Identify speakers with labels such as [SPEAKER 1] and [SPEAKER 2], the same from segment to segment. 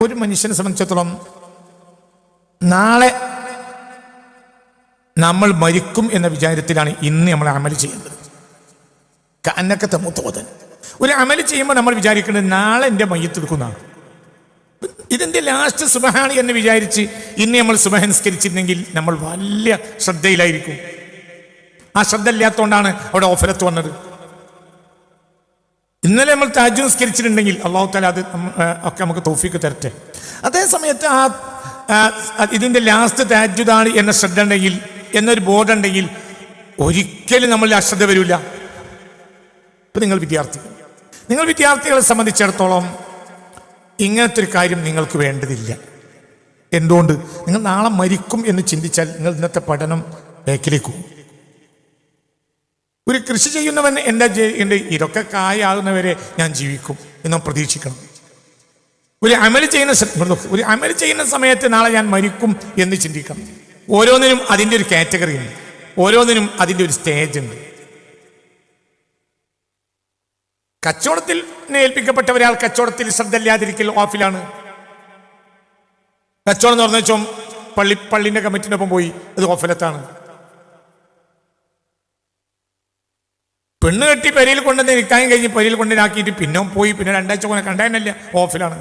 [SPEAKER 1] ഒരു മനുഷ്യനെ സംബന്ധിച്ചിടത്തോളം നാളെ നമ്മൾ മരിക്കും എന്ന വിചാരത്തിലാണ് ഇന്ന് നമ്മൾ അമൽ ചെയ്യേണ്ടത്. അന്നക്കത്തെ മുത്തോതൻ ഒരു അമൽ ചെയ്യുമ്പോൾ നമ്മൾ വിചാരിക്കേണ്ടത് നാളെ എൻ്റെ മയ്യത്തെടുക്കുന്നതാണ്. ഇതിൻ്റെ ലാസ്റ്റ് സുബ്ഹാനി എന്ന് വിചാരിച്ച് ഇന്ന് നമ്മൾ സുബ്ഹാൻ നിസ്കരിച്ചിരുന്നെങ്കിൽ നമ്മൾ വലിയ ശ്രദ്ധയിലായിരിക്കും. ആ ശ്രദ്ധ ഇല്ലാത്തതുകൊണ്ടാണ് അവിടെ ഓഫലത്ത് വന്നത്. ഇന്നലെ നമ്മൾ തഹജ്ജുദ് നിസ്കരിച്ചിട്ടുണ്ടെങ്കിൽ അല്ലാഹു തആല അത് ഒക്കെ നമുക്ക് തൗഫീഖ് തരട്ടെ. അതേ സമയത്ത് ഇതിൻ്റെ ലാസ്റ്റ് തഹജ്ജുദാണ് എന്ന ശ്രദ്ധ ഉണ്ടെങ്കിൽ, എന്നൊരു ബോധം ഉണ്ടെങ്കിൽ ഒരിക്കലും നമ്മളിൽ അശ്രദ്ധ വരില്ല. ഇപ്പം നിങ്ങൾ വിദ്യാർത്ഥികളെ സംബന്ധിച്ചിടത്തോളം ഇങ്ങനത്തെ ഒരു കാര്യം നിങ്ങൾക്ക് വേണ്ടതില്ല. എന്തുകൊണ്ട്? നിങ്ങൾ നാളെ മരിക്കും എന്ന് ചിന്തിച്ചാൽ നിങ്ങൾ ഇന്നത്തെ പഠനം ബേക്കിലേക്ക് പോകും. ഒരു കൃഷി ചെയ്യുന്നവൻ എൻ്റെ ഇതൊക്കെ കായാകുന്നവരെ ഞാൻ ജീവിക്കും എന്ന് പ്രതീക്ഷിക്കണം. ഒരു അമൽ ചെയ്യുന്ന സമയത്ത് നാളെ ഞാൻ മരിക്കും എന്ന് ചിന്തിക്കണം. ഓരോന്നിനും അതിൻ്റെ ഒരു കാറ്റഗറി ഉണ്ട്, ഓരോന്നിനും അതിൻ്റെ ഒരു സ്റ്റേജ് ഉണ്ട്. കച്ചവടത്തിൽ ഏൽപ്പിക്കപ്പെട്ട ഒരാൾ കച്ചവടത്തിൽ ശ്രദ്ധ ഇല്ലാതിരിക്കൽ ഓഫിലാണ്. കച്ചവടം എന്ന് പറഞ്ഞാൽ പള്ളിൻ്റെ കമ്മിറ്റിൻ്റെ ഒപ്പം പോയി, അത് ഓഫലത്താണ്. പെണ്ണ് കെട്ടി പെരയിൽ കൊണ്ടുവന്ന് നിൽക്കാൻ കഴിഞ്ഞ് പെരയിൽ കൊണ്ടുവരാക്കിയിട്ട് പിന്നെ പോയി, പിന്നെ 2 ആഴ്ച കൊണ്ട് കണ്ടതിനല്ല, ഓഫിലാണ്.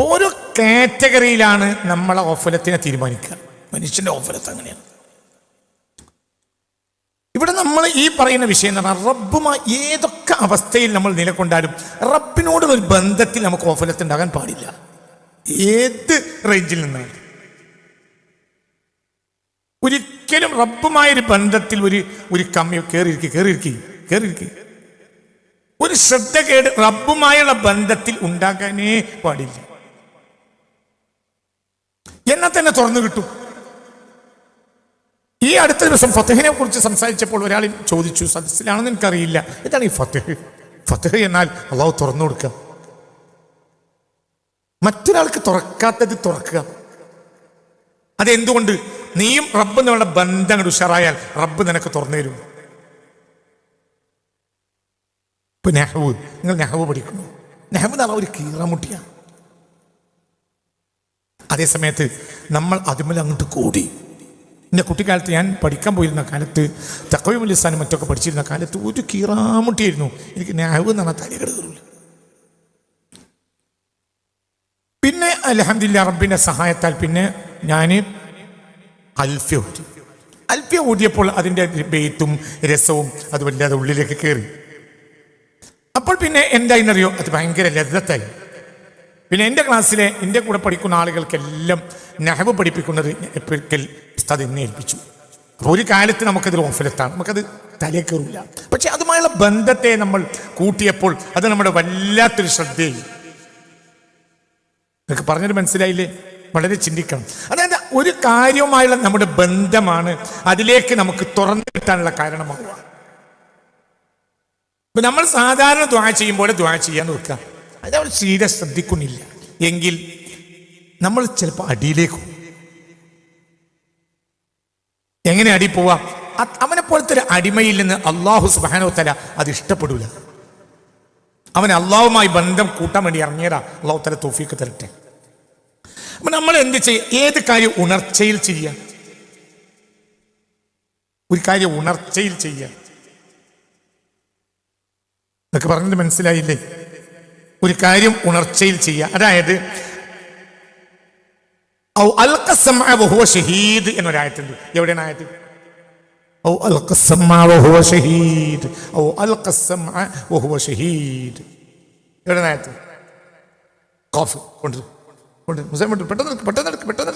[SPEAKER 1] ഓരോ കാറ്റഗറിയിലാണ് നമ്മളെ ഓഫലത്തിനെ തീരുമാനിക്കുക. മനുഷ്യന്റെ ഓഫലത്ത് അങ്ങനെയാണ്. ഇവിടെ നമ്മൾ ഈ പറയുന്ന വിഷയം എന്ന് പറഞ്ഞാൽ റബ്ബുമായി ഏതൊക്കെ അവസ്ഥയിൽ നമ്മൾ നിലകൊണ്ടാലും റബ്ബിനോടുള്ള ഒരു ബന്ധത്തിൽ നമുക്ക് ഓഫലത്ത് ഉണ്ടാകാൻ പാടില്ല. ഏത് റേഞ്ചിൽ നിന്നാണ് ഒരിക്കലും റബ്ബുമായൊരു ബന്ധത്തിൽ ഒരു കമ്മി കയറിയിരിക്കുക ഒരു ശ്രദ്ധകേട് റബ്ബുമായുള്ള ബന്ധത്തിൽ ഉണ്ടാകാനേ പാടില്ല. എന്നാൽ തന്നെ തുറന്നു കിട്ടും. ഈ അടുത്ത ദിവസം ഫത്ഹിനെ കുറിച്ച് സംസാരിച്ചപ്പോൾ ഒരാൾ ചോദിച്ചു, സദസ്സിലാണെന്ന് എനിക്കറിയില്ല, എന്താണ് ഈ ഫത്ഹ് എന്നാൽ അള്ളാഹു തുറന്നു കൊടുക്കുക, മറ്റൊരാൾക്ക് തുറക്കാത്തത് തുറക്കുക. അതെന്തുകൊണ്ട്? നീയും റബ്ബ് എന്നുള്ള ബന്ധം അങ്ങോട്ട് ഉഷാറായാൽ റബ്ബ് നിനക്ക് തുറന്നു തരും. ഇപ്പൊ നിങ്ങൾ നെഹ്വ് പഠിക്കുന്നു, നെഹ്വ് എന്നുള്ള ഒരു കീറാമുട്ടിയാണ്. അതേസമയത്ത് നമ്മൾ അതുമല്ല അങ്ങോട്ട് കൂടി. എൻ്റെ കുട്ടിക്കാലത്ത് ഞാൻ പഠിക്കാൻ പോയിരുന്ന കാലത്ത് തഖ്വീഉൽ ലിസാനും മറ്റൊക്കെ പഠിച്ചിരുന്ന കാലത്ത് ഒരു കീറാമുട്ടിയായിരുന്നു. എനിക്ക് നെഹ്വ് എന്ന് പറഞ്ഞാൽ തലകേട് കയറില്ല. പിന്നെ അൽഹംദുലില്ലാ റബ്ബിൻ്റെ സഹായത്താൽ പിന്നെ ഞാൻ അൽഫ്യ ഓതിയപ്പോൾ അതിൻ്റെ ബെയ്ത്തും രസവും അത് വല്ലാതെ ഉള്ളിലേക്ക് കയറി. അപ്പോൾ പിന്നെ എന്തായിന്നറിയോ, അത് ഭയങ്കര ലദ്ദത്തായി. പിന്നെ എൻ്റെ ക്ലാസ്സിലെ എൻ്റെ കൂടെ പഠിക്കുന്ന ആളുകൾക്കെല്ലാം നഹ്വ് പഠിപ്പിക്കുന്നത് എപ്പോഴേക്കൽ ഉസ്താദ് എന്നെ ഏൽപ്പിച്ചു. അപ്പോൾ ഒരു കാലത്ത് നമുക്കത് ഓഫലത്താണ്, നമുക്കത് തലേ കയറില്ല. പക്ഷെ അതുമായുള്ള ബന്ധത്തെ നമ്മൾ കൂട്ടിയപ്പോൾ അത് നമ്മുടെ വല്ലാത്തൊരു ശ്രദ്ധയായി. നിങ്ങൾക്ക് പറഞ്ഞത് മനസ്സിലായില്ലേ? വളരെ ചിന്തിക്കണം. അതായത് ഒരു കാര്യവുമായുള്ള നമ്മുടെ ബന്ധമാണ് അതിലേക്ക് നമുക്ക് തുറന്നു കിട്ടാനുള്ള കാരണമാവുക. ഇപ്പൊ നമ്മൾ സാധാരണ ദുആ ചെയ്യുമ്പോൾ ദുആ ചെയ്യാൻ നോക്കുക, അത് അവർ സീരിയസ് ശ്രദ്ധിക്കുന്നില്ല എങ്കിൽ നമ്മൾ ചിലപ്പോൾ അടിയിലേക്ക് പോകും. എങ്ങനെ അടി പോവാം? അവനെ പോലത്തെ ഒരു അടിമയിൽ നിന്ന് അള്ളാഹു സുബ്ഹാനഹു വ തആല അത് ഇഷ്ടപ്പെടൂല. അവൻ അള്ളാഹുമായി ബന്ധം കൂട്ടാൻ വേണ്ടി ഇറങ്ങിയതാ. അള്ളാഹു തആല തൗഫീഖ് തരട്ടെ. അപ്പൊ നമ്മൾ എന്ത് ചെയ്യുക? ഏത് കാര്യം ഉണർച്ചയിൽ ചെയ്യുക, ഒരു കാര്യം ഉണർച്ചയിൽ ചെയ്യുക. എന്നൊക്കെ പറഞ്ഞത് മനസ്സിലായില്ലേ? ഒരു കാര്യം ഉണർച്ചയിൽ ചെയ്യുക. അതായത് ഔ അൽഖ സമഅ വഹുവ ഷഹീദ് എന്നൊരായത്തുണ്ട്. എവിടെയാണ് ആയത്ത്? ഔ അൽഖ സമഅ വഹുവ ഷഹീദ്, ഔ അൽഖ സമഅ വഹുവ ഷഹീദ്. എവിടെയാണ് ആയത്ത്? ഖാഫ് കൊണ്ട് പെട്ടെന്ന്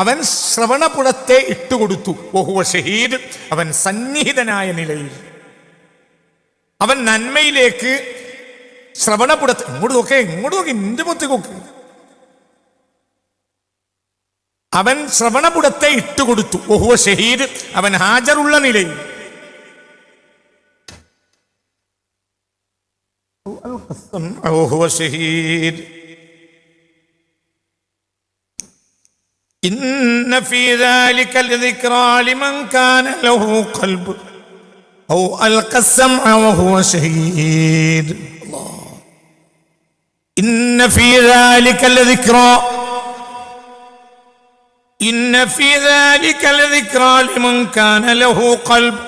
[SPEAKER 1] അവൻ ശ്രവണപുടത്തെ ഇട്ടുകൊടുത്തു. വഹുവ ഷഹീദ്, അവൻ സന്നിഹിതനായ നിലയിൽ, അവൻ നന്മയിലേക്ക് ശ്രവണപുടത്തെ ഇങ്ങോട്ട് നോക്കി നിന്റെ മുഖത്ത് നോക്ക്. അവൻ ശ്രവണപുടത്തെ ഇട്ടുകൊടുത്തു. വഹുവ ഷഹീദ്, അവൻ ഹാജറുള്ള നിലയിൽ. وهو شهيد إن في ذلك لذكرى لمن كان له قلب ഔ അൽഖസ്സമഅ വഹുവ ശഹീദ്. ഇന്ന ഫീ ദാലിക ലദിക്റാ ഇന്ന ഫീ ദാലിക ലദിക്റാ ലിമൻ കാന ലഹു ഖൽബ്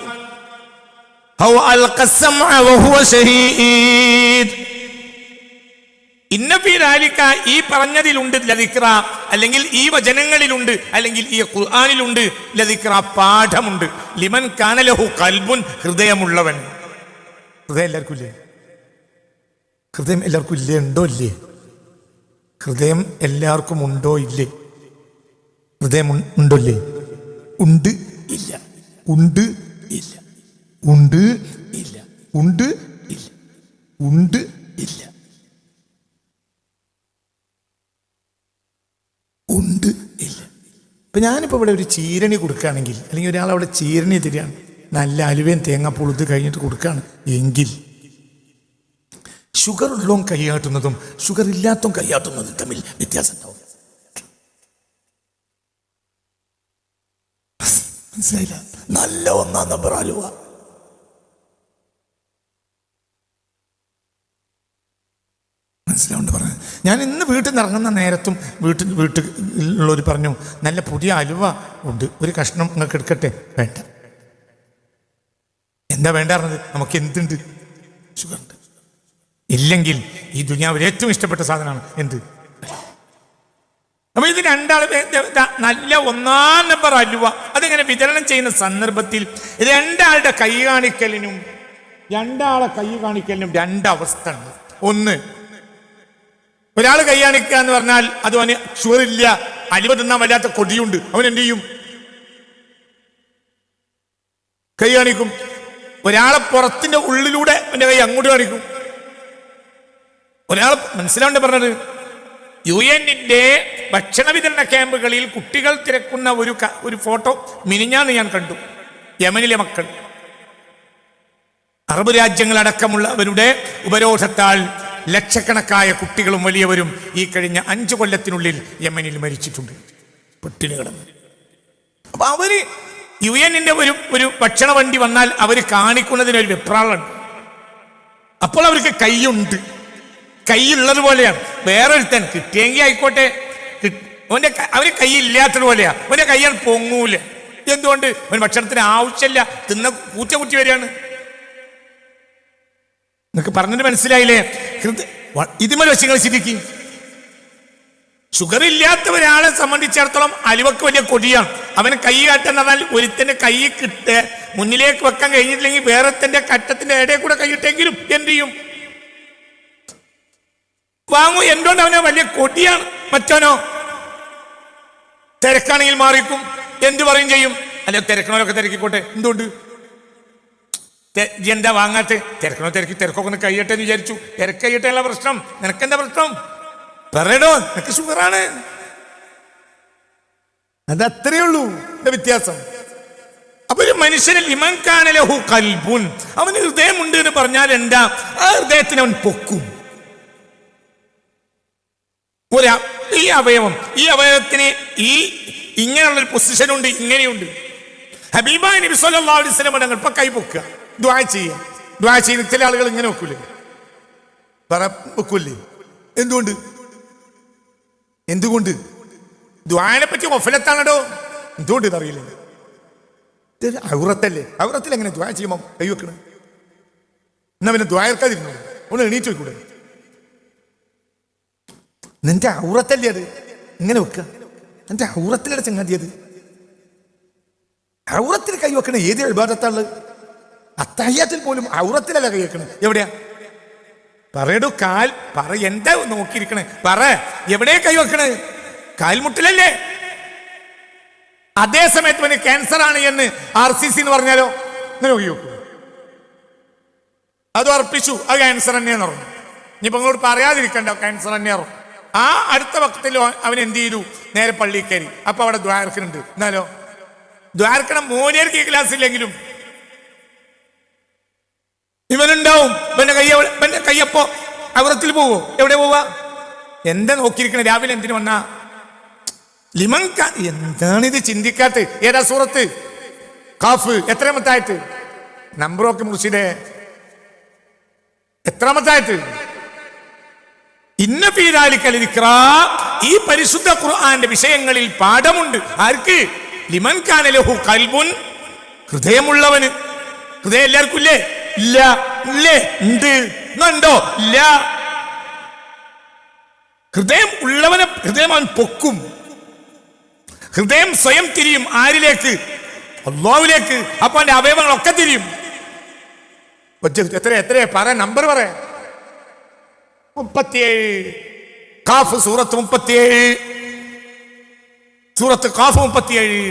[SPEAKER 1] ഔ അൽഖസ്സമഅ വഹുവ ശഹീദ്. ഇന്ന ഫീ ദാലിക, ഈ പറഞ്ഞതിലുണ്ട്, ലദിക്റ അല്ലെങ്കിൽ ഈ വചനങ്ങളിലുണ്ട് അല്ലെങ്കിൽ ഈ ഖുർആനിലുണ്ട്, ലദിക്റ പാഠമുണ്ട്, ലിമൻ കാന ലഹു ഖൽബുൻ, ഹൃദയമുള്ളവൻ. ഹൃദയം എല്ലാവർക്കും ഇല്ലേ? ഹൃദയം എല്ലാവർക്കും ഇല്ലേ? ഉണ്ടോ ഇല്ലേ? ഹൃദയം എല്ലാവർക്കും ഉണ്ടോ ഇല്ലേ? ഹൃദയം ഉണ്ടോ ഇല്ലേ? ഉണ്ട് ഇല്ല, ഉണ്ട് ഇല്ല, ഉണ്ട് ഇല്ല, ഉണ്ട് ഇല്ല, ഉണ്ട് ഇല്ല, ഉണ്ട് ഇല്ല. ഇപ്പം ഞാനിപ്പോൾ ഇവിടെ ഒരു ചീരണി കൊടുക്കുകയാണെങ്കിൽ, അല്ലെങ്കിൽ ഒരാളവിടെ ചീരണി തരികയാണ്, നല്ല അലുവയും തേങ്ങ പൊളുത് കഴിഞ്ഞിട്ട് കൊടുക്കുകയാണ് എങ്കിൽ, ഷുഗർ ഉള്ളവും കൈയാട്ടുന്നതും ഷുഗർ ഇല്ലാത്തതും കൈയാട്ടുന്നതും തമ്മിൽ വ്യത്യാസം ഉണ്ടാവും. മനസ്സിലായില്ല? നല്ല 1-ാം നമ്പർ അലുവ, മനസ്സിലാവുണ്ട് പറഞ്ഞത്. ഞാൻ ഇന്ന് വീട്ടിൽ നിന്ന് ഇറങ്ങുന്ന നേരത്തും വീട്ടിലുള്ളവർ പറഞ്ഞു, നല്ല പുതിയ അലുവ ഉണ്ട്, ഒരു കഷ്ണം നിങ്ങൾക്ക് എടുക്കട്ടെ. വേണ്ട. എന്താ വേണ്ട പറഞ്ഞത്? നമുക്ക് എന്തുണ്ട്? ഷുഗർ ഉണ്ട്. ഇല്ലെങ്കിൽ ഈ ദുനിയാവിൽ ഏറ്റവും ഇഷ്ടപ്പെട്ട സാധനമാണ് എന്ത്? അപ്പൊ ഇത് രണ്ടാൾ നല്ല 1-ാം നമ്പർ അലുവ അതിങ്ങനെ വിതരണം ചെയ്യുന്ന സന്ദർഭത്തിൽ രണ്ടാളുടെ കൈ കാണിക്കലിനും രണ്ടവസ്ഥ ഉണ്ട്. ഒന്ന്, ഒരാൾ കൈ കാണിക്കുക എന്ന് പറഞ്ഞാൽ അത് അവന് ഷുഗർ ഇല്ല, അലുവ തിന്നാൻ വല്ലാത്ത കൊടിയുണ്ട്, അവൻ എന്ത് ചെയ്യും? കൈ കാണിക്കും. ഒരാളെ പുറത്തിന്റെ ഉള്ളിലൂടെ അവന്റെ കൈ അങ്ങോട്ട് കാണിക്കും. ഒരാൾ മനസ്സിലാവേണ്ട പറഞ്ഞത്, UN-ന്റെ ഭക്ഷണ വിതരണ ക്യാമ്പുകളിൽ കുട്ടികൾ തിരക്കുന്ന ഒരു ഫോട്ടോ മിനിഞ്ഞാന്ന് ഞാൻ കണ്ടു. യമനിലെ മക്കൾ, അറബ് രാജ്യങ്ങളടക്കമുള്ളവരുടെ ഉപരോധത്താൽ ലക്ഷക്കണക്കായ കുട്ടികളും വലിയവരും ഈ കഴിഞ്ഞ 5 കൊല്ലത്തിനുള്ളിൽ യമനിൽ മരിച്ചിട്ടുണ്ട്, പട്ടിണി കിടന്ന്. അപ്പൊ അവര് UN-ന്റെ ഒരു ഭക്ഷണ വണ്ടി വന്നാൽ അവർ കാണിക്കുന്നതിനൊരു വെപ്രാളുണ്ട്. അപ്പോൾ അവർക്ക് കൈയുണ്ട്, കൈയുള്ളത് പോലെയാണ്. വേറൊരുത്തൻ കിട്ടിയെങ്കിൽ ആയിക്കോട്ടെ, അവന് കൈ ഇല്ലാത്തത് പോലെയാ, അവന്റെ കൈയാണ് പൊങ്ങൂല. എന്തുകൊണ്ട്? അവന് ഭക്ഷണത്തിന് ആവശ്യമില്ല, തിന്ന കൂറ്റ വരികയാണ്. നിങ്ങൾക്ക് പറഞ്ഞിട്ട് മനസ്സിലായില്ലേ? ഇതിമൽ വശങ്ങൾ ശരിക്കും ഷുഗർ ഇല്ലാത്ത ഒരാളെ സംബന്ധിച്ചിടത്തോളം അലുവക്ക് വലിയ കൊടിയാണ്. അവന് കൈ കാട്ടെന്ന് പറഞ്ഞാൽ ഒരുത്തന്റെ കൈ മുന്നിലേക്ക് വെക്കാൻ കഴിഞ്ഞിട്ടില്ലെങ്കിൽ വേറെത്തന്റെ കട്ടത്തിന്റെ ഇടയിൽ കൂടെ കൈയിട്ടെങ്കിലും എന്ത് ചെയ്യും? വാങ്ങൂ. എന്തുകൊണ്ട്? അവനെ വലിയ കൊടിയാണ്. മറ്റവനോ തിരക്കാണെങ്കിൽ മാറിക്കും, എന്ത് പറയും ചെയ്യും? അല്ലെ, തിരക്കണവരൊക്കെ തിരക്കിക്കോട്ടെ, എന്തുകൊണ്ട്? എന്താ വാങ്ങാത്തെ? തിരക്കൊക്കെ ഒന്ന് കഴിയട്ടെ എന്ന് വിചാരിച്ചു. തിരക്കഴിയട്ടെയുള്ള പ്രശ്നം. നിനക്കെന്താ പ്രശ്നം? പറയടോ, നിനക്ക് ഷുഗറാണ്. അതത്രേ ഉള്ളൂ എന്റെ വ്യത്യാസം. അപ്പൊ ഒരു മനുഷ്യന് ലിമൻ കാന ലഹു ഖൽബുൻ, അവന് ഹൃദയമുണ്ട് എന്ന് പറഞ്ഞാൽ എന്താ? ആ ഹൃദയത്തിന് അവൻ പൊക്കും. ഈ അവയവത്തിന് ഇങ്ങനെയുള്ളൊരു പൊസിഷൻ ഉണ്ട്, ഇങ്ങനെയുണ്ട്. ഹബീബായ നബി സല്ലല്ലാഹു അലൈഹി വസല്ലം തങ്ങൾ ഇപ്പൊ കൈ പൊക്കുക, ദുആ ചെയ്യുക. ദുആ ചെയ്യുന്ന ചില ആളുകൾ ഇങ്ങനെ വെക്കൂലേ, വെക്കൂലേ? എന്തുകൊണ്ട്? ദുആനെ പറ്റി ഗഫലത്താണോ? എന്തുകൊണ്ട് ഇതറിയില്ല? ഔറത്തല്ലേ? ഔറത്തിൽ എങ്ങനെ ദുആ ചെയ്യുമ്പോൾ കൈ വെക്കണേ? എന്നാ പിന്നെ ദുആ ഇറക്കാതിരുന്നു, ഒന്ന് എണീറ്റ് വെക്കൂടെ? നിന്റെ ഔറത്തല്ലേ അത്? ഇങ്ങനെ വെക്കുക. നിന്റെ ഔറത്തിലൂടെ ചങ്ങാതിയത്. ഔറത്തിൽ കൈ വെക്കണേ ഏത് ഇബാദത്താണുള്ളത്? അത്തഹിയ്യാത്തിൽ പോലും ഔറത്തിലല്ല കൈ വെക്കണേ. എവിടെയാ? പറയടൂ. എന്താ നോക്കിയിരിക്കണേ? എവിടെയാ കൈ വെക്കണേ? കാൽമുട്ടിലല്ലേ? അതേ സമയത്ത് പിന്നെ ക്യാൻസർ ആണ് എന്ന് RCC എന്ന് പറഞ്ഞാലോ ഇങ്ങനെ നോക്കി വെക്കൂ. അത് ഉറപ്പിച്ചു, അത് ക്യാൻസർ തന്നെയാന്ന് പറഞ്ഞു. ഇനിയിപ്പോ അങ്ങോട്ട് പറയാതിരിക്കണ്ട, ക്യാൻസർ തന്നെയാറോ. ആ അടുത്ത വക്തത്തിൽ അവൻ എന്ത് ചെയ്തു? നേരെ പള്ളിയിൽ കയറി. അപ്പൊ അവിടെ ദ്വാരക്കനുണ്ട്. എന്നാലോ ദ്വാരക്കണം മോനിയർക്ക് ഈ ക്ലാസ് ഇല്ലെങ്കിലും ഇവനുണ്ടാവും. ഇവന്റെ കയ്യപ്പോ അവറത്തിൽ പോവോ? എവിടെ പോവാ? എന്താ നോക്കിയിരിക്കണേ? രാവിലെ എന്തിനു വന്നാ? എന്താണിത് ചിന്തിക്കാത്ത? ഏതാ സൂറത്ത്? കാഫ്. എത്രാമത്തായിട്ട്? നമ്പറൊക്കെ മുർഷിദേ എത്രാമത്തായത്? ഇന്ന ഫീ ദാലിക ലിക്റാ, ഈ പരിശുദ്ധ ഖുർആന്റെ വിഷയങ്ങളിൽ പാഠമുണ്ട്. ആർക്ക്? ലിമൻ കാന ലഹു ഖൽബുൻ, ഹൃദയമുള്ളവന്. ഹൃദയം എല്ലാവർക്കും ഇല്ലേ? ഇല്ല. ഇല്ലേ? ഉണ്ട്. ഉണ്ടോ? ഇല്ല. ഹൃദയം ഉള്ളവനെ ഹൃദയം അവൻ പൊക്കും. ഹൃദയം സ്വയം തിരിയും. ആരിലേക്ക്? അല്ലാഹുവിലേക്ക്. അപ്പൊ അവന്റെ അവയവങ്ങളൊക്കെ തിരിയും. എത്ര പറ, നമ്പർ പറ. 37 ഖാഫ്, സൂറത്ത് 37, സൂറത്ത് ഖാഫ് 37.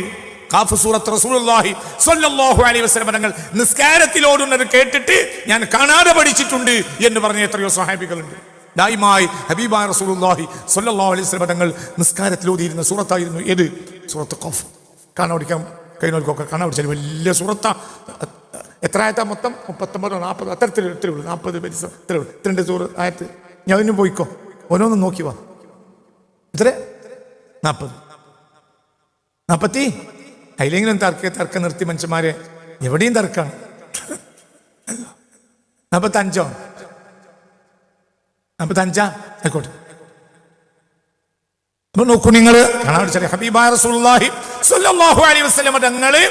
[SPEAKER 1] ഖാഫ് സൂറത്ത് റസൂലുള്ളാഹി സ്വല്ലല്ലാഹു അലൈഹി വസല്ലം തങ്ങൾ നിസ്കാരത്തിൽ ഓടുന്നത് കേട്ടിട്ട് ഞാൻ കാണാതെ പഠിച്ചിട്ടുണ്ട് എന്ന് പറഞ്ഞ എത്രയോ സ്വഹാബികളുണ്ട്. ദായിമായി ഹബീബായ റസൂലുള്ളാഹി സ്വല്ലല്ലാഹു അലൈഹി വസല്ലം തങ്ങൾ നിസ്കാരത്തിൽ ഓതിയിരുന്ന സൂറത്തായിരുന്നു ഏത്? സൂറത്ത് ഖാഫ്. കാണാൻ പഠിക്കാം കഴിഞ്ഞവർക്കൊക്കെ കാണാൻ പഠിച്ചാൽ വലിയ സൂറത്താ. എത്ര ആയത്താ മൊത്തം? 39 40 അത്തരത്തിലുള്ള 40 32 സൂറത്ത് ആയത്ത്. ഞാൻ ഇന്നും പോയിക്കോ, ഓരോന്നും നോക്കി വാ. എത്ര? 40 40. അതിലെങ്കിലും തർക്കം നിർത്തി മനുഷ്യന്മാരെ. എവിടെയും തർക്കാണ്. 45 45 ആയിക്കോട്ടെ. അപ്പൊ നോക്കൂ നിങ്ങൾ, കാണാൻ ഹബീബായ റസൂലുള്ളാഹി സ്വല്ലല്ലാഹു അലൈഹി വസല്ലം തങ്ങള്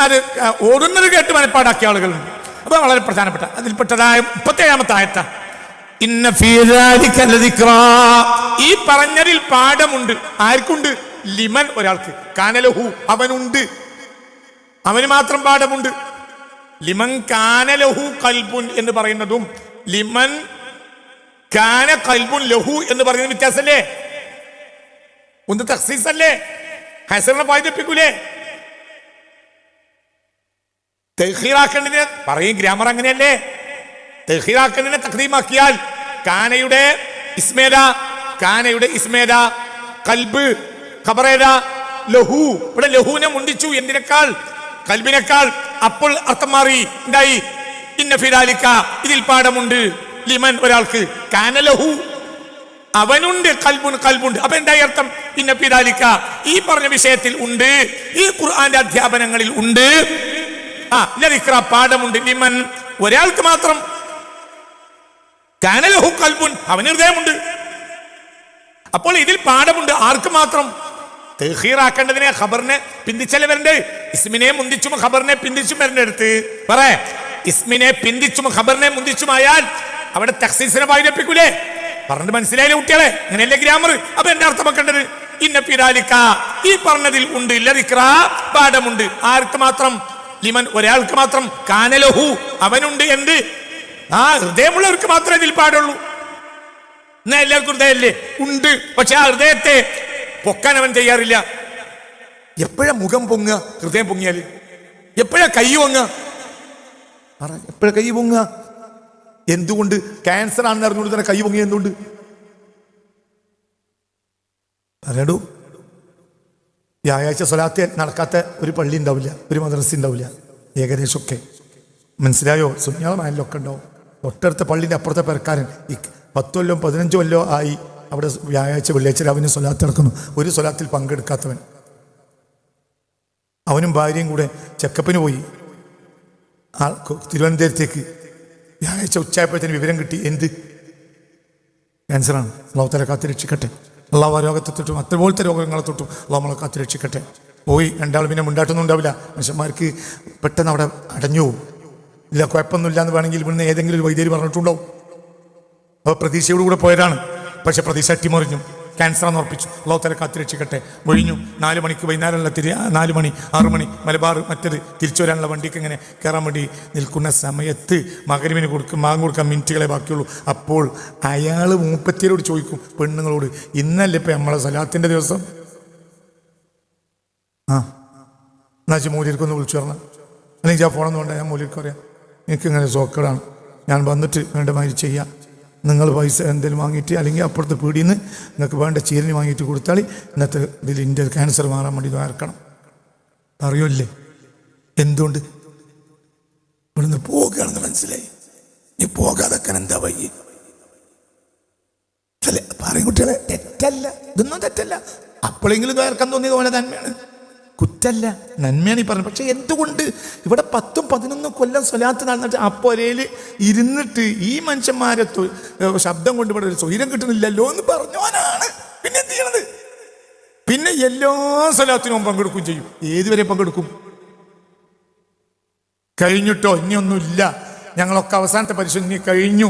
[SPEAKER 1] അത് ഓടുന്നത് കേട്ട് മനപ്പാടാക്കിയ ആളുകളുണ്ട്. അപ്പൊ വളരെ പ്രധാനപ്പെട്ട അതിൽപ്പെട്ടതായ 37ാമത്തെ ആയത്താ. ഇന്ന ഫീ ദാലിക ലദിക്റാ, ഈ പറഞ്ഞതിൽ പാഠമുണ്ട്. ആർക്കുണ്ട്? ലിമൻ, ഒരാൾക്ക്. കാനലഹു, അവനുണ്ട്. അവന് മാത്രം പാഠമുണ്ട്. ലിമൻ കാനലഹു ഖൽബുൻ എന്ന് പറയുന്നതും ലിമൻ കാന ഖൽബുൻ ലഹു എന്ന് പറയുന്നത് വ്യത്യാസല്ലേ? ഒന്ന് തഖ്സീസ് അല്ലേ? ഹസറിനെ വായിപ്പിക്കൂലേ? തഖ്ദീറാക്കേണ്ടതിനെ പറയും, ഗ്രാമർ അങ്ങനെയല്ലേ? തഖ്ദീറാക്കേണ്ടതിനെ തഖ്ദീമാക്കിയാൽ കാനയുടെ ഇസ്മേദ, ഖൽബ് ഖബറേദ, ലഹു. ഇവിടെ ലഹുവിനെ മുണ്ടിച്ചു. എന്തിനേക്കാൾ? ഖൽബിനേക്കാൾ. അപ്പോൾ അർത്ഥം മാറി. എന്തായി? ഇന്ന ഫീ ദാലിക, ഇതിൽ പാഠമുണ്ട്. ലിമൻ, ഒരാൾക്ക്. കാന ലഹു, അവനുണ്ട്. ഖൽബുണ്ട്. അപ്പൊ എന്തായി അർത്ഥം? ഇന്ന ഫീ ദാലിക, ഈ പറഞ്ഞ വിഷയത്തിൽ ഉണ്ട്. ഈ ഖുർആന്റെ അധ്യാപനങ്ങളിൽ ഉണ്ട്. ലദിക്റ, പാഠമുണ്ട്. ലിമൻ, ഒരാൾക്ക് മാത്രം. കാന ലഹു ഖൽബുൻ, അവന് ഹൃദയമുണ്ട്. അപ്പോൾ ഇതിൽ പാഠമുണ്ട്. ആർക്ക് മാത്രം? തഖ്ദീറാക്കേണ്ടതിനെ ഖബറിനെ പിന്തിച്ചല്ലേ വരണ്ടേ? ഇസ്മിനെ മുന്തിച്ചും ഖബറിനെ പിന്തിച്ചും വരേണ്ട അടുത്ത് പറ. ഇസ്മിനെ പിന്തിച്ചും ഖബറിനെ മുന്തിച്ചുമായാൽ അവിടെ തഖ്സീസിനെ വായിപ്പിക്കൂലേ? പറഞ്ഞത് മനസ്സിലായില്ലേ കുട്ടികളെ? അങ്ങനെയല്ലേ ഗ്രാമർ? അപ്പൊ എന്റെ അർത്ഥം വെക്കേണ്ടത് ഇന്ന ഫീ ദാലിക, ഈ പറഞ്ഞതിൽ ഉണ്ട്. ലദിക്റ, പാഠമുണ്ട്. ആർക്ക് മാത്രം? ലിമൻ, ഒരാൾക്ക് മാത്രം. കാന ലഹു, അവനുണ്ട്. എന്ത്? ഹൃദയമുള്ളവർക്ക് മാത്രമേ ഇതിൽ പാടുള്ളൂ. എന്നാ എല്ലാവർക്കും ഹൃദയമല്ലേ? ഉണ്ട്. പക്ഷെ ആ ഹൃദയത്തെ പൊക്കാൻ അവൻ ചെയ്യാറില്ല. എപ്പോഴാ മുഖം പൊങ്ങുക? ഹൃദയം പൊങ്ങിയാല്. എപ്പോഴാ കൈ പൊങ്ങുക? എപ്പോഴാ കൈ പൊങ്ങുക? എന്തുകൊണ്ട്? ക്യാൻസർ ആണെന്ന് അറിഞ്ഞുകൊണ്ട് തന്നെ കൈ പൊങ്ങിയ എന്തുകൊണ്ട്? പറയടൂ. വ്യാഴാഴ്ച സ്വലാത്ത് നടക്കാത്ത ഒരു പള്ളി ഉണ്ടാവില്ല, ഒരു മദ്രസ ഉണ്ടാവില്ല. ഏകദേശമൊക്കെ മനസ്സിലായോ? സുന്യാളമായാലൊക്കെ ഉണ്ടാവും. തൊട്ടടുത്ത പള്ളിൻ്റെ അപ്പുറത്തെ പേർക്കാരൻ ഈ 10 കൊല്ലം 15 കൊല്ലം ആയി അവിടെ വ്യാഴാഴ്ച വെള്ളിയാഴ്ച രാവിലെ സ്വലാത്ത് നടക്കുന്നു. ഒരു സ്വലാത്തിൽ പങ്കെടുക്കാത്തവൻ. അവനും ഭാര്യയും കൂടെ ചെക്കപ്പിന് പോയി തിരുവനന്തപുരത്തേക്ക്. വ്യാഴാഴ്ച ഉച്ചയായപ്പോഴത്തേന് വിവരം കിട്ടി. എന്ത്? ക്യാൻസറാണ്. അള്ളാഹു തആല കാത്ത് രക്ഷിക്കട്ടെ. അള്ളാഹു ആ രോഗത്തെ തൊട്ടും അതുപോലത്തെ രോഗങ്ങളെ തൊട്ടും അള്ളാഹു നമ്മളെ കാത്ത് രക്ഷിക്കട്ടെ. പോയി 2 ആൾ പിന്നെ മുണ്ടാട്ടൊന്നും ഉണ്ടാവില്ല. മനുഷ്യന്മാർക്ക് പെട്ടെന്ന് അവിടെ അടഞ്ഞു പോകും. ഇല്ല കുഴപ്പമൊന്നുമില്ല എന്ന് വേണമെങ്കിൽ ഇവിടുന്ന് ഏതെങ്കിലും ഒരു വൈദ്യര് പറഞ്ഞിട്ടുണ്ടാവും. അപ്പോൾ പ്രതീക്ഷയോടുകൂടെ പോയതാണ്. പക്ഷെ പ്രതീക്ഷ അട്ടിമറിഞ്ഞു. ക്യാൻസറാന്ന് ഉറപ്പിച്ചു. അള്ളാഹു തആല കാത്ത് രക്ഷിക്കട്ടെ. ഒഴിഞ്ഞു. 4 മണിക്ക് വൈകുന്നേരമുള്ള 4 മണി 6 മണി മലബാർ മറ്റത് തിരിച്ചു വരാനുള്ള വണ്ടിക്ക് ഇങ്ങനെ കയറാൻ വേണ്ടി നിൽക്കുന്ന സമയത്ത് മഗ്‌രിബിന് മാങ്ങ കൊടുക്കാൻ മിനിറ്റുകളെ ബാക്കിയുള്ളൂ. അപ്പോൾ അയാൾ മൂപ്പത്തിയരോട് ചോദിക്കും, പെണ്ണുങ്ങളോട്, ഇന്നല്ലേ ഇപ്പം നമ്മളെ സലാത്തിൻ്റെ ദിവസം? എന്നുവെച്ചാൽ മൂലിർക്കൊന്ന് വിളിച്ചു പറഞ്ഞാൽ, അല്ലെങ്കിൽ ആ ഫോണൊന്നും വേണ്ട, ഞാൻ മൂലിർക്ക് പറയാം, എനിക്കിങ്ങനെ സോക്കടാണ്, ഞാൻ വന്നിട്ട് വേണ്ട മാതിരി ചെയ്യാം, നിങ്ങൾ പൈസ എന്തെങ്കിലും വാങ്ങിയിട്ട് അല്ലെങ്കിൽ അപ്പുറത്തെ പീടിയിൽ നിന്ന് നിങ്ങൾക്ക് വേണ്ട ചീരന് വാങ്ങിയിട്ട് കൊടുത്താൽ ഇന്നത്തെ ഇതിൽ എൻ്റെ ക്യാൻസർ മാറാൻ വേണ്ടി ഇറക്കണം. അറിയില്ലേ? എന്തുകൊണ്ട്? ഇവിടുന്ന് പോകുകയാണെന്ന് മനസ്സിലായി. നീ പോകാതൊക്കെ എന്താ വയ്യ? പറയും കുട്ടികളെ, തെറ്റല്ല, ഇതൊന്നും തെറ്റല്ല. അപ്പോഴെങ്കിലും ഇറക്കാൻ തോന്നിയത് പോലെ തന്നെയാണ്. കുറ്റല്ല, നന്മയാണ് ഈ പറഞ്ഞത്. പക്ഷെ എന്തുകൊണ്ട് ഇവിടെ 10-11 കൊല്ലം സ്വലാത്ത് നടന്നിട്ട് ആ പൊരയിൽ ഇരുന്നിട്ട് ഈ മനുഷ്യന്മാരെ ശബ്ദം കൊണ്ട് ഇവിടെ ഒരു സ്വൈരം കിട്ടുന്നില്ലല്ലോ എന്ന് പറഞ്ഞവനാണ് പിന്നെ എന്ത് ചെയ്യണത്? പിന്നെ എല്ലാ സ്വലാത്തിനും പങ്കെടുക്കുകയും ചെയ്യും. ഏതുവരെ പങ്കെടുക്കും? കഴിഞ്ഞിട്ടോ ഇനിയൊന്നുമില്ല, ഞങ്ങളൊക്കെ അവസാനത്തെ പരിശോധന കഴിഞ്ഞു,